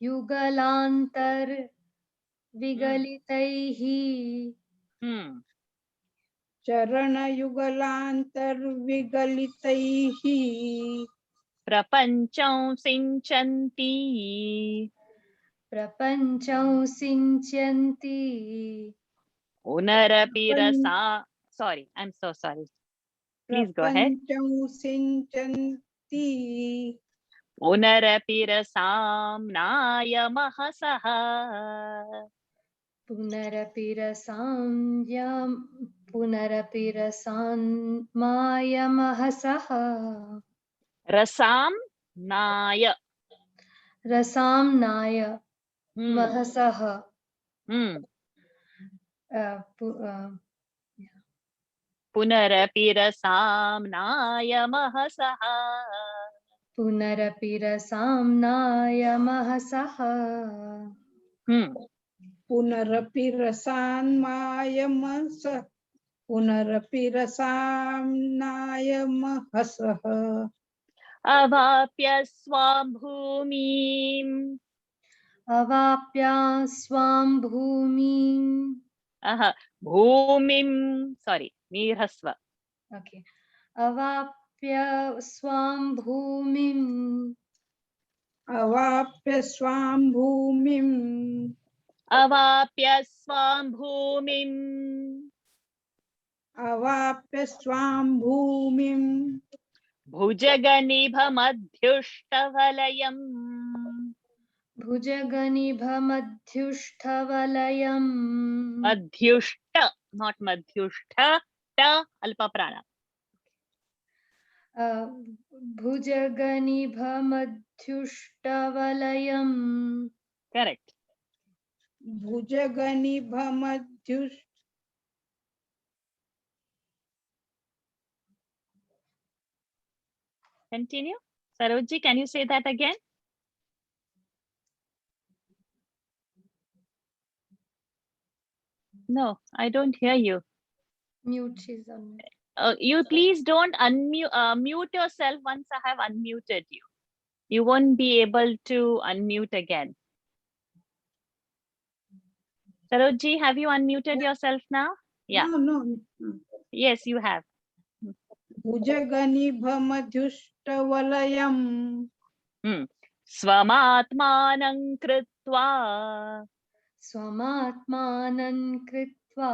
[SPEAKER 11] युगलान्तर्विगलितैः
[SPEAKER 6] चरणयुगलान्तर्विगलितैः
[SPEAKER 1] Prapancham Sinchanti.
[SPEAKER 11] प्रपञ्चं सिञ्चन्ति
[SPEAKER 1] Unarapi Rasa. Sorry, I'm so sorry. Please go ahead.
[SPEAKER 6] प्रपञ्चं सिञ्चन्ति
[SPEAKER 1] Unarapi Rasam Nayamahasaha.
[SPEAKER 11] पुनरपि रसान्मायमहसः
[SPEAKER 1] Rasam Naya.
[SPEAKER 11] रसाम्नाय महसः
[SPEAKER 1] Punarapi Rasam Nayamahasaha.
[SPEAKER 11] पुनरपि रसाम्नाय महसः
[SPEAKER 6] पुनरपि रसान्मायमहसः पुनरपि रसाम्नायमहसः
[SPEAKER 1] Avapya Swam Bhumim.
[SPEAKER 11] अवाप्या स्वां भूमिं
[SPEAKER 1] Bhumim. Sorry, Nirhasva.
[SPEAKER 11] Okay. अवाप्य स्वां भूमिं
[SPEAKER 6] अवाप्य स्वां भूमिं
[SPEAKER 1] Avapya Swam Bhumim.
[SPEAKER 6] अवाप्य स्वां भूमिं
[SPEAKER 1] Bhujaganibhamadhyushtavalayam.
[SPEAKER 11] भुजगनिभमध्युष्ठवलयम्
[SPEAKER 1] Adhyushta, not Madhyushta. Ta alpa prana.
[SPEAKER 11] भुजगनिभमध्युष्टवलयम्.
[SPEAKER 1] Correct.
[SPEAKER 6] भुजगनिभमध्युष्ट.
[SPEAKER 1] Continue. Sarojji, can you say that again? No, I don't hear you.
[SPEAKER 11] Mute is on.
[SPEAKER 1] You please don't unmute mute yourself once I have unmuted you. You won't be able to unmute again. Sarojji, have you unmuted yourself now? Yeah.
[SPEAKER 6] No.
[SPEAKER 1] Yes, you have.
[SPEAKER 6] भुजगनिभमध्युष्टवलयम्.
[SPEAKER 1] Swamatmanam kritva.
[SPEAKER 11] स्वमात्मानं कृत्वा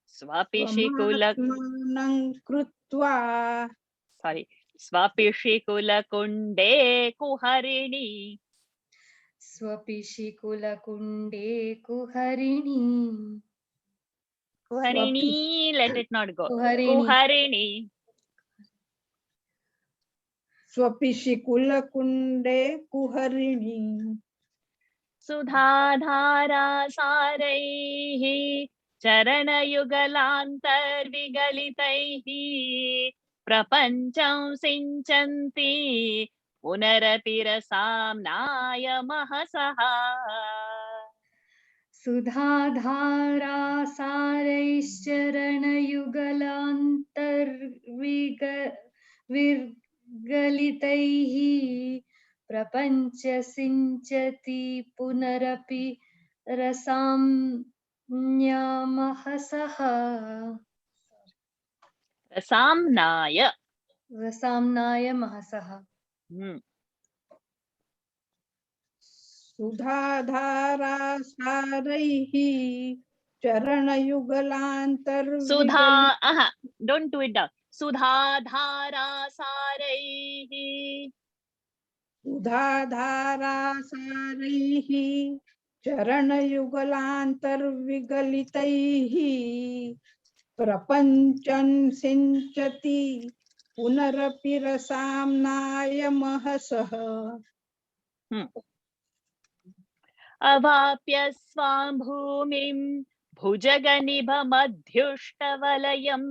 [SPEAKER 6] स्वमात्मानं कृत्वा.
[SPEAKER 1] Sorry. Swapishikulakunde kuharini.
[SPEAKER 11] स्वपिशिकुलकुण्डे कुहरिणी
[SPEAKER 1] Kuharini, let it not go.
[SPEAKER 11] Kuharini.
[SPEAKER 1] Kuharini.
[SPEAKER 6] स्वपिशिकुलकुण्डे कुहरिणी
[SPEAKER 1] सुधाधारा सारैः चरणयुगलान्तर्विगलितैः प्रपञ्चं सिञ्चन्ति पुनरपि रसाम्नाय महसः
[SPEAKER 11] सुधाधारा सारैश्चरणयुगलान्तर्विगलितैः प्रपञ्च सिञ्चति पुनरपि रसाम्नायमहसः
[SPEAKER 1] रसाम्नाय.
[SPEAKER 11] रसाम्नायमहसः
[SPEAKER 6] सुधाधारा सारैः
[SPEAKER 1] सुधा,
[SPEAKER 6] चरणयुगलान्तर्विगलितैः
[SPEAKER 1] don't do it down. सुधाधारा सारैः
[SPEAKER 6] सुधाधारा सारैः चरणयुगलान्तर्विगलितैः प्रपञ्चं सिञ्चति पुनरपि रसाम्नाय महसः
[SPEAKER 1] अवाप्य स्वां भूमिं भुजगनिभमध्युष्टवलयं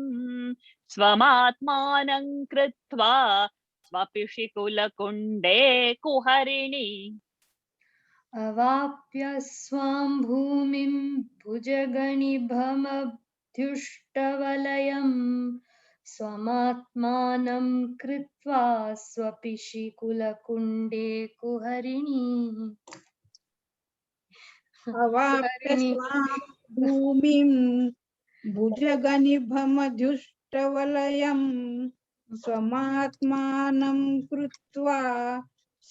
[SPEAKER 1] स्वमात्मानं कृत्वा स्वपिशिकुलकुण्डे कुहरिणी
[SPEAKER 11] अवाप्य स्वां भूमिं भुजगनिभमध्युष्टवलयं स्वमात्मानं कृत्वा स्वपिशिकुलकुण्डे कुहरिणी
[SPEAKER 6] अवाप्य स्वां भूमिं भुजगनिभमध्युष्टवलयं स्वमात्मानं कृत्वा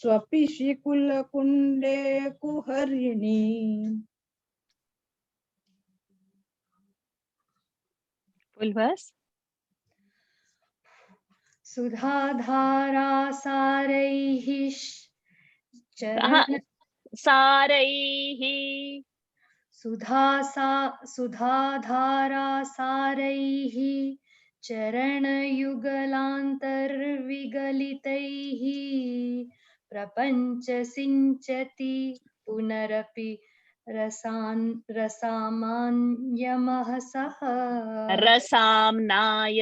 [SPEAKER 6] स्वपिशिकुलकुण्डे कुहरिणी
[SPEAKER 1] Full verse.
[SPEAKER 11] सुधाधारा सारैः चरण
[SPEAKER 1] सारैः
[SPEAKER 11] सुधाधारा सारैः चरणयुगलान्तर्विगलितैः प्रपञ्च सिञ्चति पुनरपि रसामान्यमहसः
[SPEAKER 1] रसाम्नाय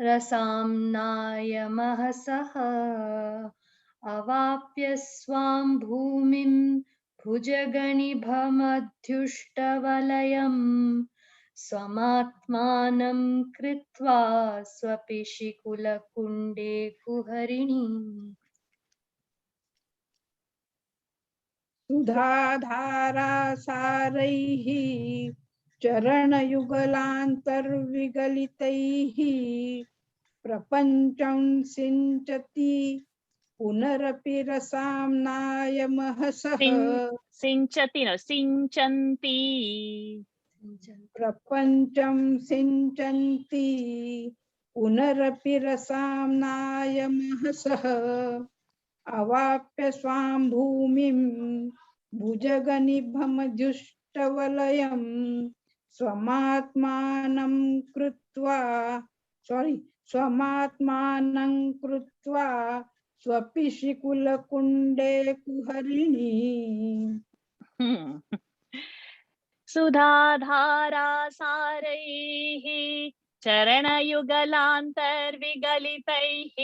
[SPEAKER 11] रसाम्नायमहसः अवाप्य स्वां भूमिं भुजगनिभमध्युष्टवलयं स्वमात्मानं कृत्वा स्वपिशिकुलकुण्डे कुहरिणी
[SPEAKER 6] सुधाधारा सारैः चरणयुगलान्तर्विगलितैः प्रपञ्चं सिञ्चति पुनरपि रसाम्नाय महसः
[SPEAKER 1] सिञ्चति न सिञ्चन्ति
[SPEAKER 6] प्रपञ्चं सिञ्चन्ति पुनरपि रसाम्नाय महसः अवाप्य स्वां भूमिं भुजगनिभमध्युष्टवलयं स्वमात्मानं कृत्वा स्वपिशिकुलकुण्डे कुहरिणी
[SPEAKER 1] सुधाधारा सारैः चरणयुगलान्तर्विगलितैः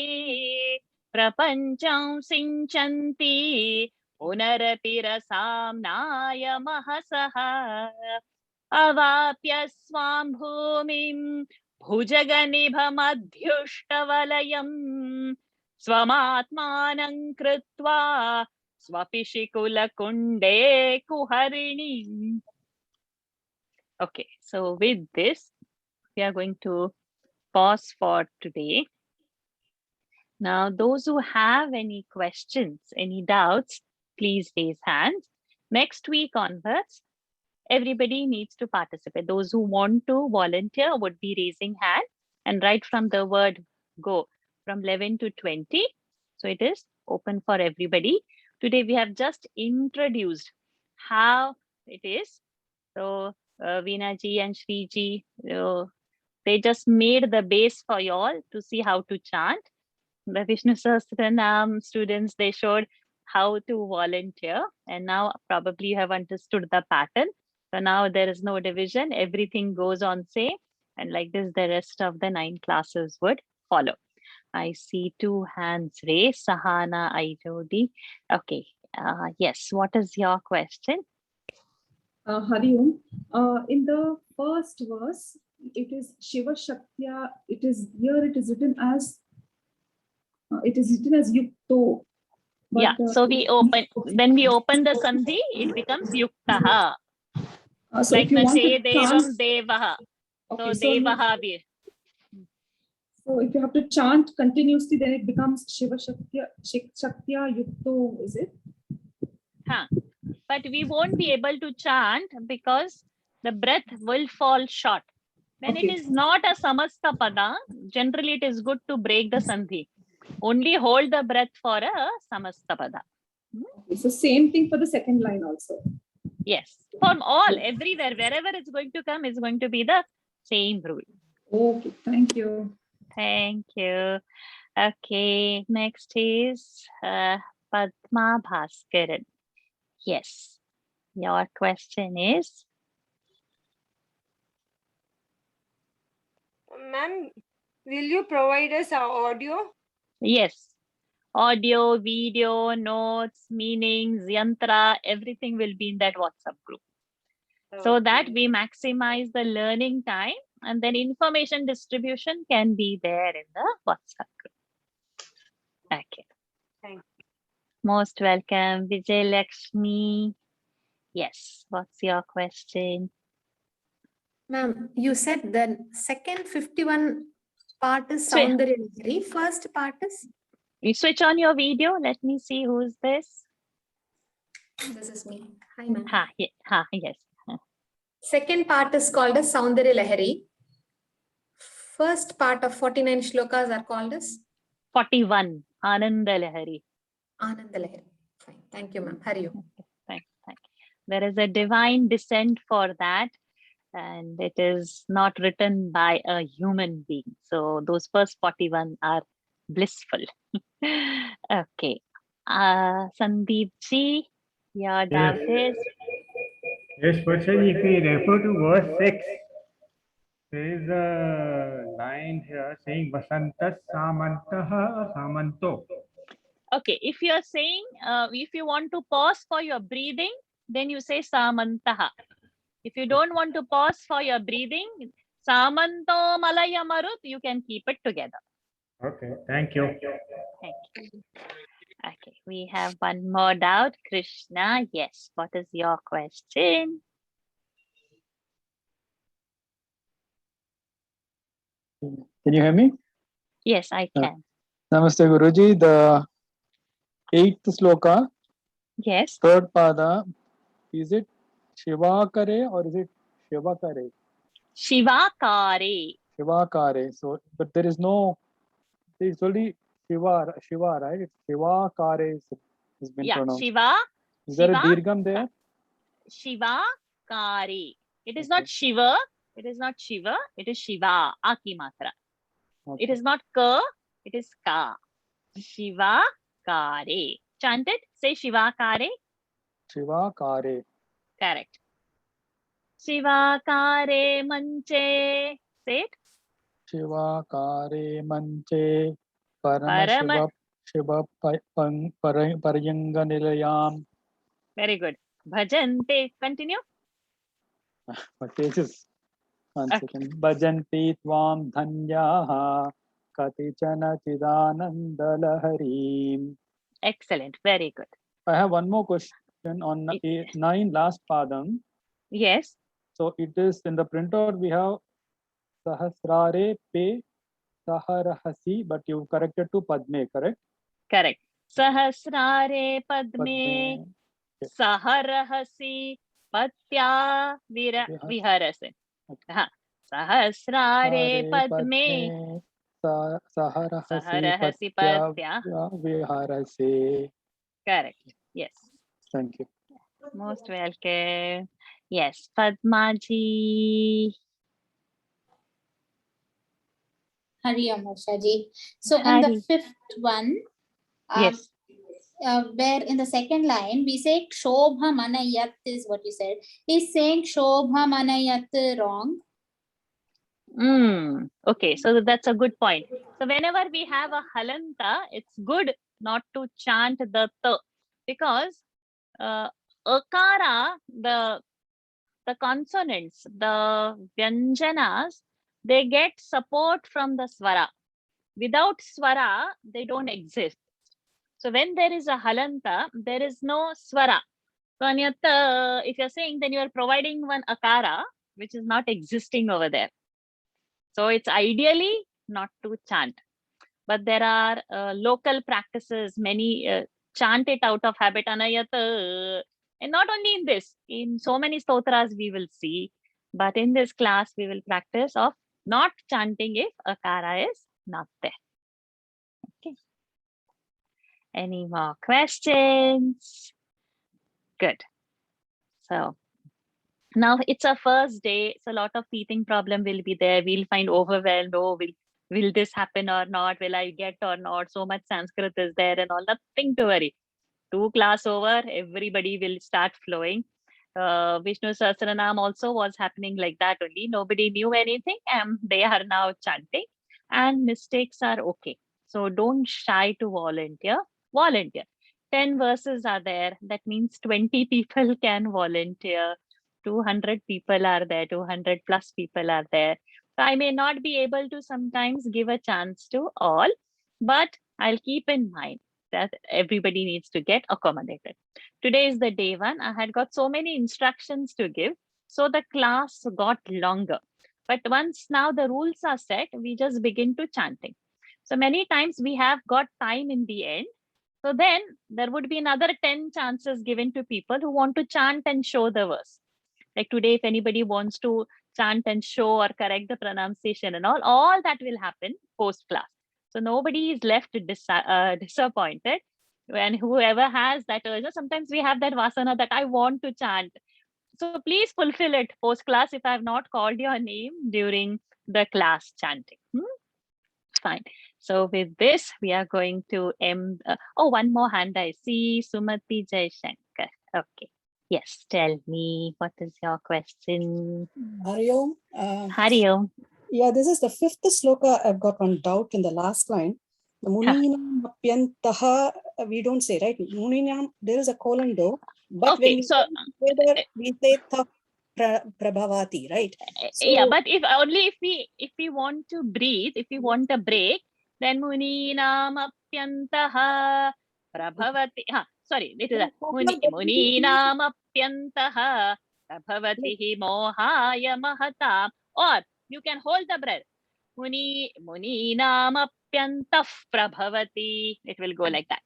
[SPEAKER 1] प्रपञ्चं सिञ्चन्ति पुनरपि रसाम्नाय महसः अवाप्य स्वां भूमिं भुजगनिभमध्युष्टवलयं स्वमात्मानं कृत्वा स्वपिशिकुलकुण्डे कुहरिणी. Okay, so with this, we are going to pause for today. Now, those who have any questions, any doubts, please raise hands. Next week onwards, everybody needs to participate. Those who want to volunteer would be raising hand, and right from the word go, from 11 to 20. So it is open for everybody. Today we have just introduced how it is. So Veena ji and Shri ji, they just made the base for you all to see how to chant. The Vishnu Sahasranam students, they showed how to volunteer, and now probably you have understood the pattern. So now there is no division, everything goes on same, and like this the rest of the 9 classes would follow. I see 2 hands raised. Sahana, Aijodi. Okay, yes, what is your question?
[SPEAKER 12] Hari Om. In the first verse, it is Shiva Shaktya. It is written as Yukto. But,
[SPEAKER 1] Yeah, so when we open the Sandhi, it becomes Yuktaha.
[SPEAKER 12] so
[SPEAKER 1] Like
[SPEAKER 12] if you want
[SPEAKER 1] Nase
[SPEAKER 12] to
[SPEAKER 1] Devam
[SPEAKER 12] chant,
[SPEAKER 1] Devaha.
[SPEAKER 12] okay,
[SPEAKER 1] So Devaha vir.
[SPEAKER 12] so if you have to chant continuously, then it becomes Shiva Shaktya Yukto, is it?
[SPEAKER 1] Huh. But we won't be able to chant because the breath will fall short. When it
[SPEAKER 12] Okay.
[SPEAKER 1] is not a samasta pada, generally it is good to break the sandhi. Only hold the breath for a samasta pada.
[SPEAKER 12] Okay, so same thing for the second line also.
[SPEAKER 1] Yes, from all, everywhere, wherever it's going to come, is going to be the same rule.
[SPEAKER 12] Okay, thank you.
[SPEAKER 1] Thank you. Okay, next is Padma Bhaskaran. Yes, your question is?
[SPEAKER 9] Ma'am, will you provide us our audio?
[SPEAKER 1] Yes. Audio, video, notes, meanings, yantra, everything will be in that WhatsApp group. So that we maximize the learning time, and then information distribution can be there in the WhatsApp group. Okay.
[SPEAKER 9] Thank you.
[SPEAKER 1] Most welcome, Vijay Lakshmi. Yes, what's your question?
[SPEAKER 13] Ma'am, you said the second 51 part is
[SPEAKER 1] Swi-
[SPEAKER 13] Soundarya Lahari. First part is?
[SPEAKER 1] You switch on your video. Let me see who's this.
[SPEAKER 13] This is me. Hi, ma'am.
[SPEAKER 1] Yes.
[SPEAKER 13] Second part is called as Soundarya Lahari. First part of 49 shlokas are called as?
[SPEAKER 1] 41, Ananda Lahari.
[SPEAKER 13] Ananda Lahari. Fine. Thank you, ma'am. Hari Om.
[SPEAKER 1] Thank you. There is a divine descent for that, and it is not written by a human being. So those first 41 are blissful. Okay. Sandeep ji, your doubt is?
[SPEAKER 14] Yes, Pachaji, if we refer to verse 6, there is a line here saying Vasantas Samantaha Samanto.
[SPEAKER 1] Okay, if you are saying, if you want to pause for your breathing, then you say Samantaha. If you don't want to pause for your breathing, Samanto Malaya Marut, you can keep it together.
[SPEAKER 14] Okay, thank you.
[SPEAKER 1] Thank you. Okay, we have one more doubt. Krishna, yes, what is your question?
[SPEAKER 15] Can you hear me?
[SPEAKER 1] Yes, I can.
[SPEAKER 15] Namaste Guruji. The 8th sloka,
[SPEAKER 1] yes,
[SPEAKER 15] 3rd pada, is it Shivakare or is it Shivakare?
[SPEAKER 1] Shivakare.
[SPEAKER 15] Shivakare. So, but there is no, it's only Shiva, right? It's Shivakare has been pronounced.
[SPEAKER 1] Shiva.
[SPEAKER 15] Is there a
[SPEAKER 1] Shiva,
[SPEAKER 15] dirgham there?
[SPEAKER 1] Shivakare. It is not Shiva. It is not Shiva. It is Shiva. Aki matra.
[SPEAKER 15] Okay.
[SPEAKER 1] It is not Ka. It is Ka. Shivakare. Chant it. Say Shivakare.
[SPEAKER 15] Shivakare.
[SPEAKER 1] Correct. Shivakare manche. Say it.
[SPEAKER 15] Shivakare manche
[SPEAKER 1] Parama.
[SPEAKER 15] Shiva Paryanga Nilayam.
[SPEAKER 1] Very good. Bhajante. Continue.
[SPEAKER 15] My page is 1 second. Bhajanti Tvam Dhanyaha Katichana Chidananda Laharim.
[SPEAKER 1] Excellent. Very good.
[SPEAKER 15] I have one more question on 9 last padam.
[SPEAKER 1] Yes.
[SPEAKER 15] So it is in the printout we have Sahasrare Pe Saharahasi, but you corrected to Padme, correct?
[SPEAKER 1] Correct. Sahasrare Padme. Saharahasi Patya Viharase. Sahasrare Padme.
[SPEAKER 15] Saharahasi Patya Viharase.
[SPEAKER 1] Correct. Yes.
[SPEAKER 15] Thank you.
[SPEAKER 1] Most welcome. Yes, Padmaji.
[SPEAKER 16] Hari Om Ji. So in
[SPEAKER 1] Hari.
[SPEAKER 16] the fifth one,
[SPEAKER 1] Yes.
[SPEAKER 16] where in the second line we say Shobha Manayat is what you said. Is saying Shobha Manayat wrong?
[SPEAKER 1] Okay, so that's a good point. So whenever we have a halanta, it's good not to chant the t, because akara, the consonants, the vyanjanas, they get support from the swara. Without swara, they don't exist. So when there is a halanta, there is no swara. So anyata, if you're saying, then you are providing one akara, which is not existing over there. So it's ideally not to chant. But there are local practices, many chant it out of habit, anayata. And not only in this, in so many stotras we will see, but in this class we will practice of not chanting if akara is not there. Okay. Any more questions? Good. So now it's our first day, so a lot of teething problem will be there. We'll find overwhelmed. Oh, will this happen or not? Will I get or not? So much Sanskrit is there and all. Nothing to worry. 2 class over, everybody will start flowing. Vishnu Sahasranam also was happening like that only. Nobody knew anything, and they are now chanting, and mistakes are okay. So don't shy to volunteer. Volunteer. 10 verses are there. That means 20 people can volunteer. 200 people are there. 200 plus people are there. So I may not be able to sometimes give a chance to all, but I'll keep in mind that everybody needs to get accommodated. Today is the day one. I had got so many instructions to give, so the class got longer. But once now the rules are set, we just begin to chanting. So many times we have got time in the end. So then there would be another 10 chances given to people who want to chant and show the verse. Like today, if anybody wants to chant and show or correct the pronunciation and all that will happen post class. So nobody is left disappointed. And whoever has that urge, sometimes we have that vasana that I want to chant. So please fulfill it post class if I have not called your name during the class chanting. Fine. So with this, we are going to end. One more hand I see. Sumati Jaishankar. Okay. Yes, tell me, what is your question?
[SPEAKER 17] Hari Om.
[SPEAKER 1] Hari Om.
[SPEAKER 17] Yeah, this is the fifth sloka. I've got one doubt in the last line. The Muninam Apyantaha, we don't say, right? Muninam, there is a colon though. But
[SPEAKER 1] Okay,
[SPEAKER 17] when we
[SPEAKER 1] so
[SPEAKER 17] together, we say Tha Prabhavati, right? So,
[SPEAKER 1] yeah, but if we want to breathe, if we want a break, then Muninam Apyantaha Prabhavati. Sorry, it is Muninam Apyantaha Prabhavati Mohaya Mahata. Or you can hold the breath. Muninam Apyantah Prabhavati. It will go like that.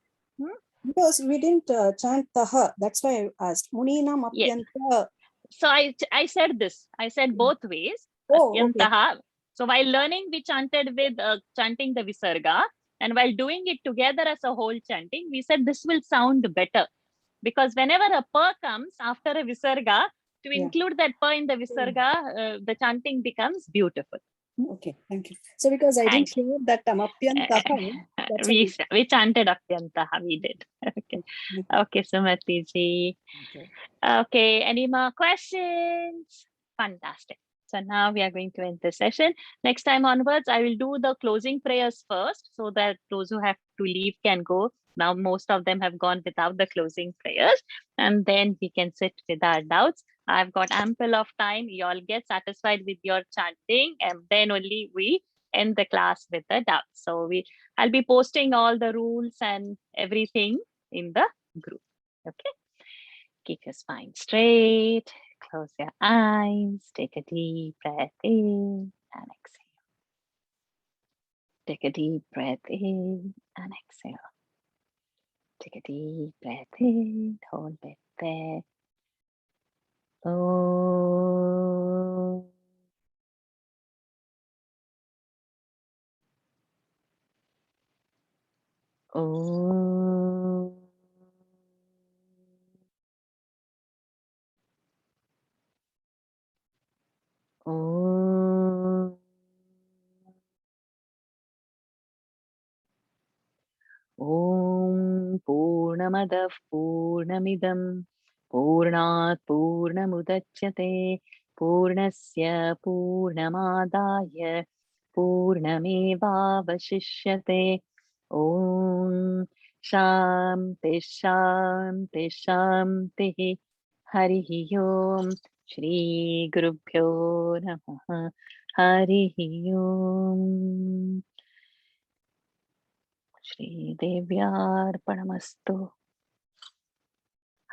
[SPEAKER 17] Because we didn't chant Taha, that's why I asked. Muninam
[SPEAKER 1] Yes.
[SPEAKER 17] Apyantaha.
[SPEAKER 1] So I said this. I said both ways.
[SPEAKER 17] Okay.
[SPEAKER 1] So while learning, we chanted with chanting the Visarga. And while doing it together as a whole chanting, we said this will sound better. Because whenever a pa comes after a Visarga, to include that pa in the Visarga, the chanting becomes beautiful.
[SPEAKER 17] Okay, thank you. So because I didn't hear that Apyantaha, that's
[SPEAKER 1] we chanted Apyantaha, we did. Okay. Okay, Sumati ji. Okay, any more questions? Fantastic. So now we are going to end the session. Next time onwards, I will do the closing prayers first so that those who have to leave can go. Now, most of them have gone without the closing prayers, and then we can sit with our doubts. I've got ample of time. You all get satisfied with your chanting, and then only we end the class with the doubts. So I'll be posting all the rules and everything in the group. Okay. Keep your spine straight. Close your eyes. Take a deep breath in and exhale. Take a deep breath in and exhale. Take a deep breath in. Hold it there. Oh. Oh. पूर्णमदः पूर्णमिदं पूर्णात् पूर्णमुदच्यते पूर्णस्य पूर्णमादाय पूर्णमेवावशिष्यते ॐ शान्ति शान्ति शान्तिः हरिः ओम् श्रीगुरुभ्यो नमः हरिः ओम् श्रीदेव्यार्पणमस्तु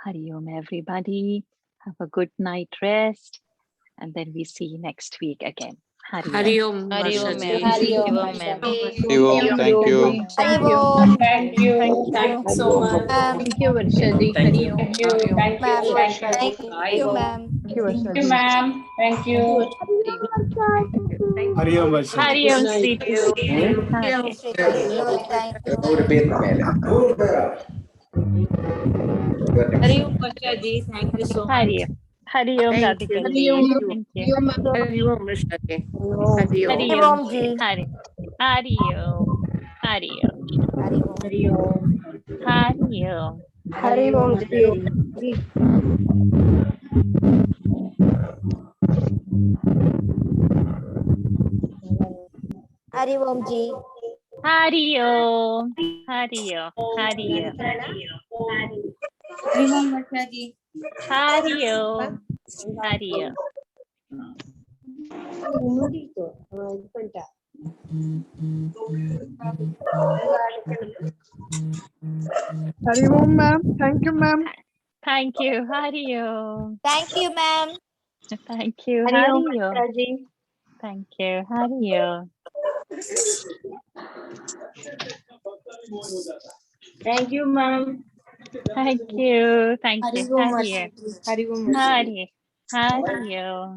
[SPEAKER 1] Hari Om everybody. Have a good night rest and then we see you next week again.
[SPEAKER 9] Hari Om.
[SPEAKER 2] Hari Om, ma'am.
[SPEAKER 16] Hari Om,
[SPEAKER 2] Hari Om, ma'am.
[SPEAKER 18] Hari Om. Thank you.
[SPEAKER 4] Hari Om.
[SPEAKER 3] Thank you. Thank you so much.
[SPEAKER 2] Thank you, Varshaji.
[SPEAKER 10] Thank you.
[SPEAKER 3] Thank you. Thank you.
[SPEAKER 4] Ma'am.
[SPEAKER 3] Thank
[SPEAKER 4] Thank you, ma'am.
[SPEAKER 3] you, ma'am. Thank you.
[SPEAKER 14] Hari Om Varsha.
[SPEAKER 1] Hari Om Sweetie.
[SPEAKER 4] Thank
[SPEAKER 2] Hari Om, Varshaji. Thank you so much.
[SPEAKER 1] Hari Om. Hari Om Radhika ji. Thank you.
[SPEAKER 9] Hari Om, Varshaji.
[SPEAKER 1] Hari
[SPEAKER 4] Hari
[SPEAKER 1] Om.
[SPEAKER 4] Om ji.
[SPEAKER 1] Hari Om. Hari Om.
[SPEAKER 4] Hari Om.
[SPEAKER 1] Hari Om.
[SPEAKER 4] Hari Om ji. Hari Om ji.
[SPEAKER 1] Hari Om. Hari Om. Hari Om.
[SPEAKER 2] Hari Om, Varshaji.
[SPEAKER 1] Hari Om. Hari Om.
[SPEAKER 6] Hari Om, ma'am. Thank you, ma'am.
[SPEAKER 1] Thank you. Hari Om.
[SPEAKER 4] Thank you, ma'am.
[SPEAKER 1] Thank you.
[SPEAKER 4] Hari Om,
[SPEAKER 1] Hari Om.
[SPEAKER 4] Varshaji.
[SPEAKER 1] Thank you. Hari Om.
[SPEAKER 3] Thank you, ma'am.
[SPEAKER 1] Thank you. Thank
[SPEAKER 16] Hari
[SPEAKER 1] you.
[SPEAKER 16] Om,
[SPEAKER 1] Hari Om.
[SPEAKER 16] Varshaji.
[SPEAKER 9] Hari Om.
[SPEAKER 1] Hari. Hari Om.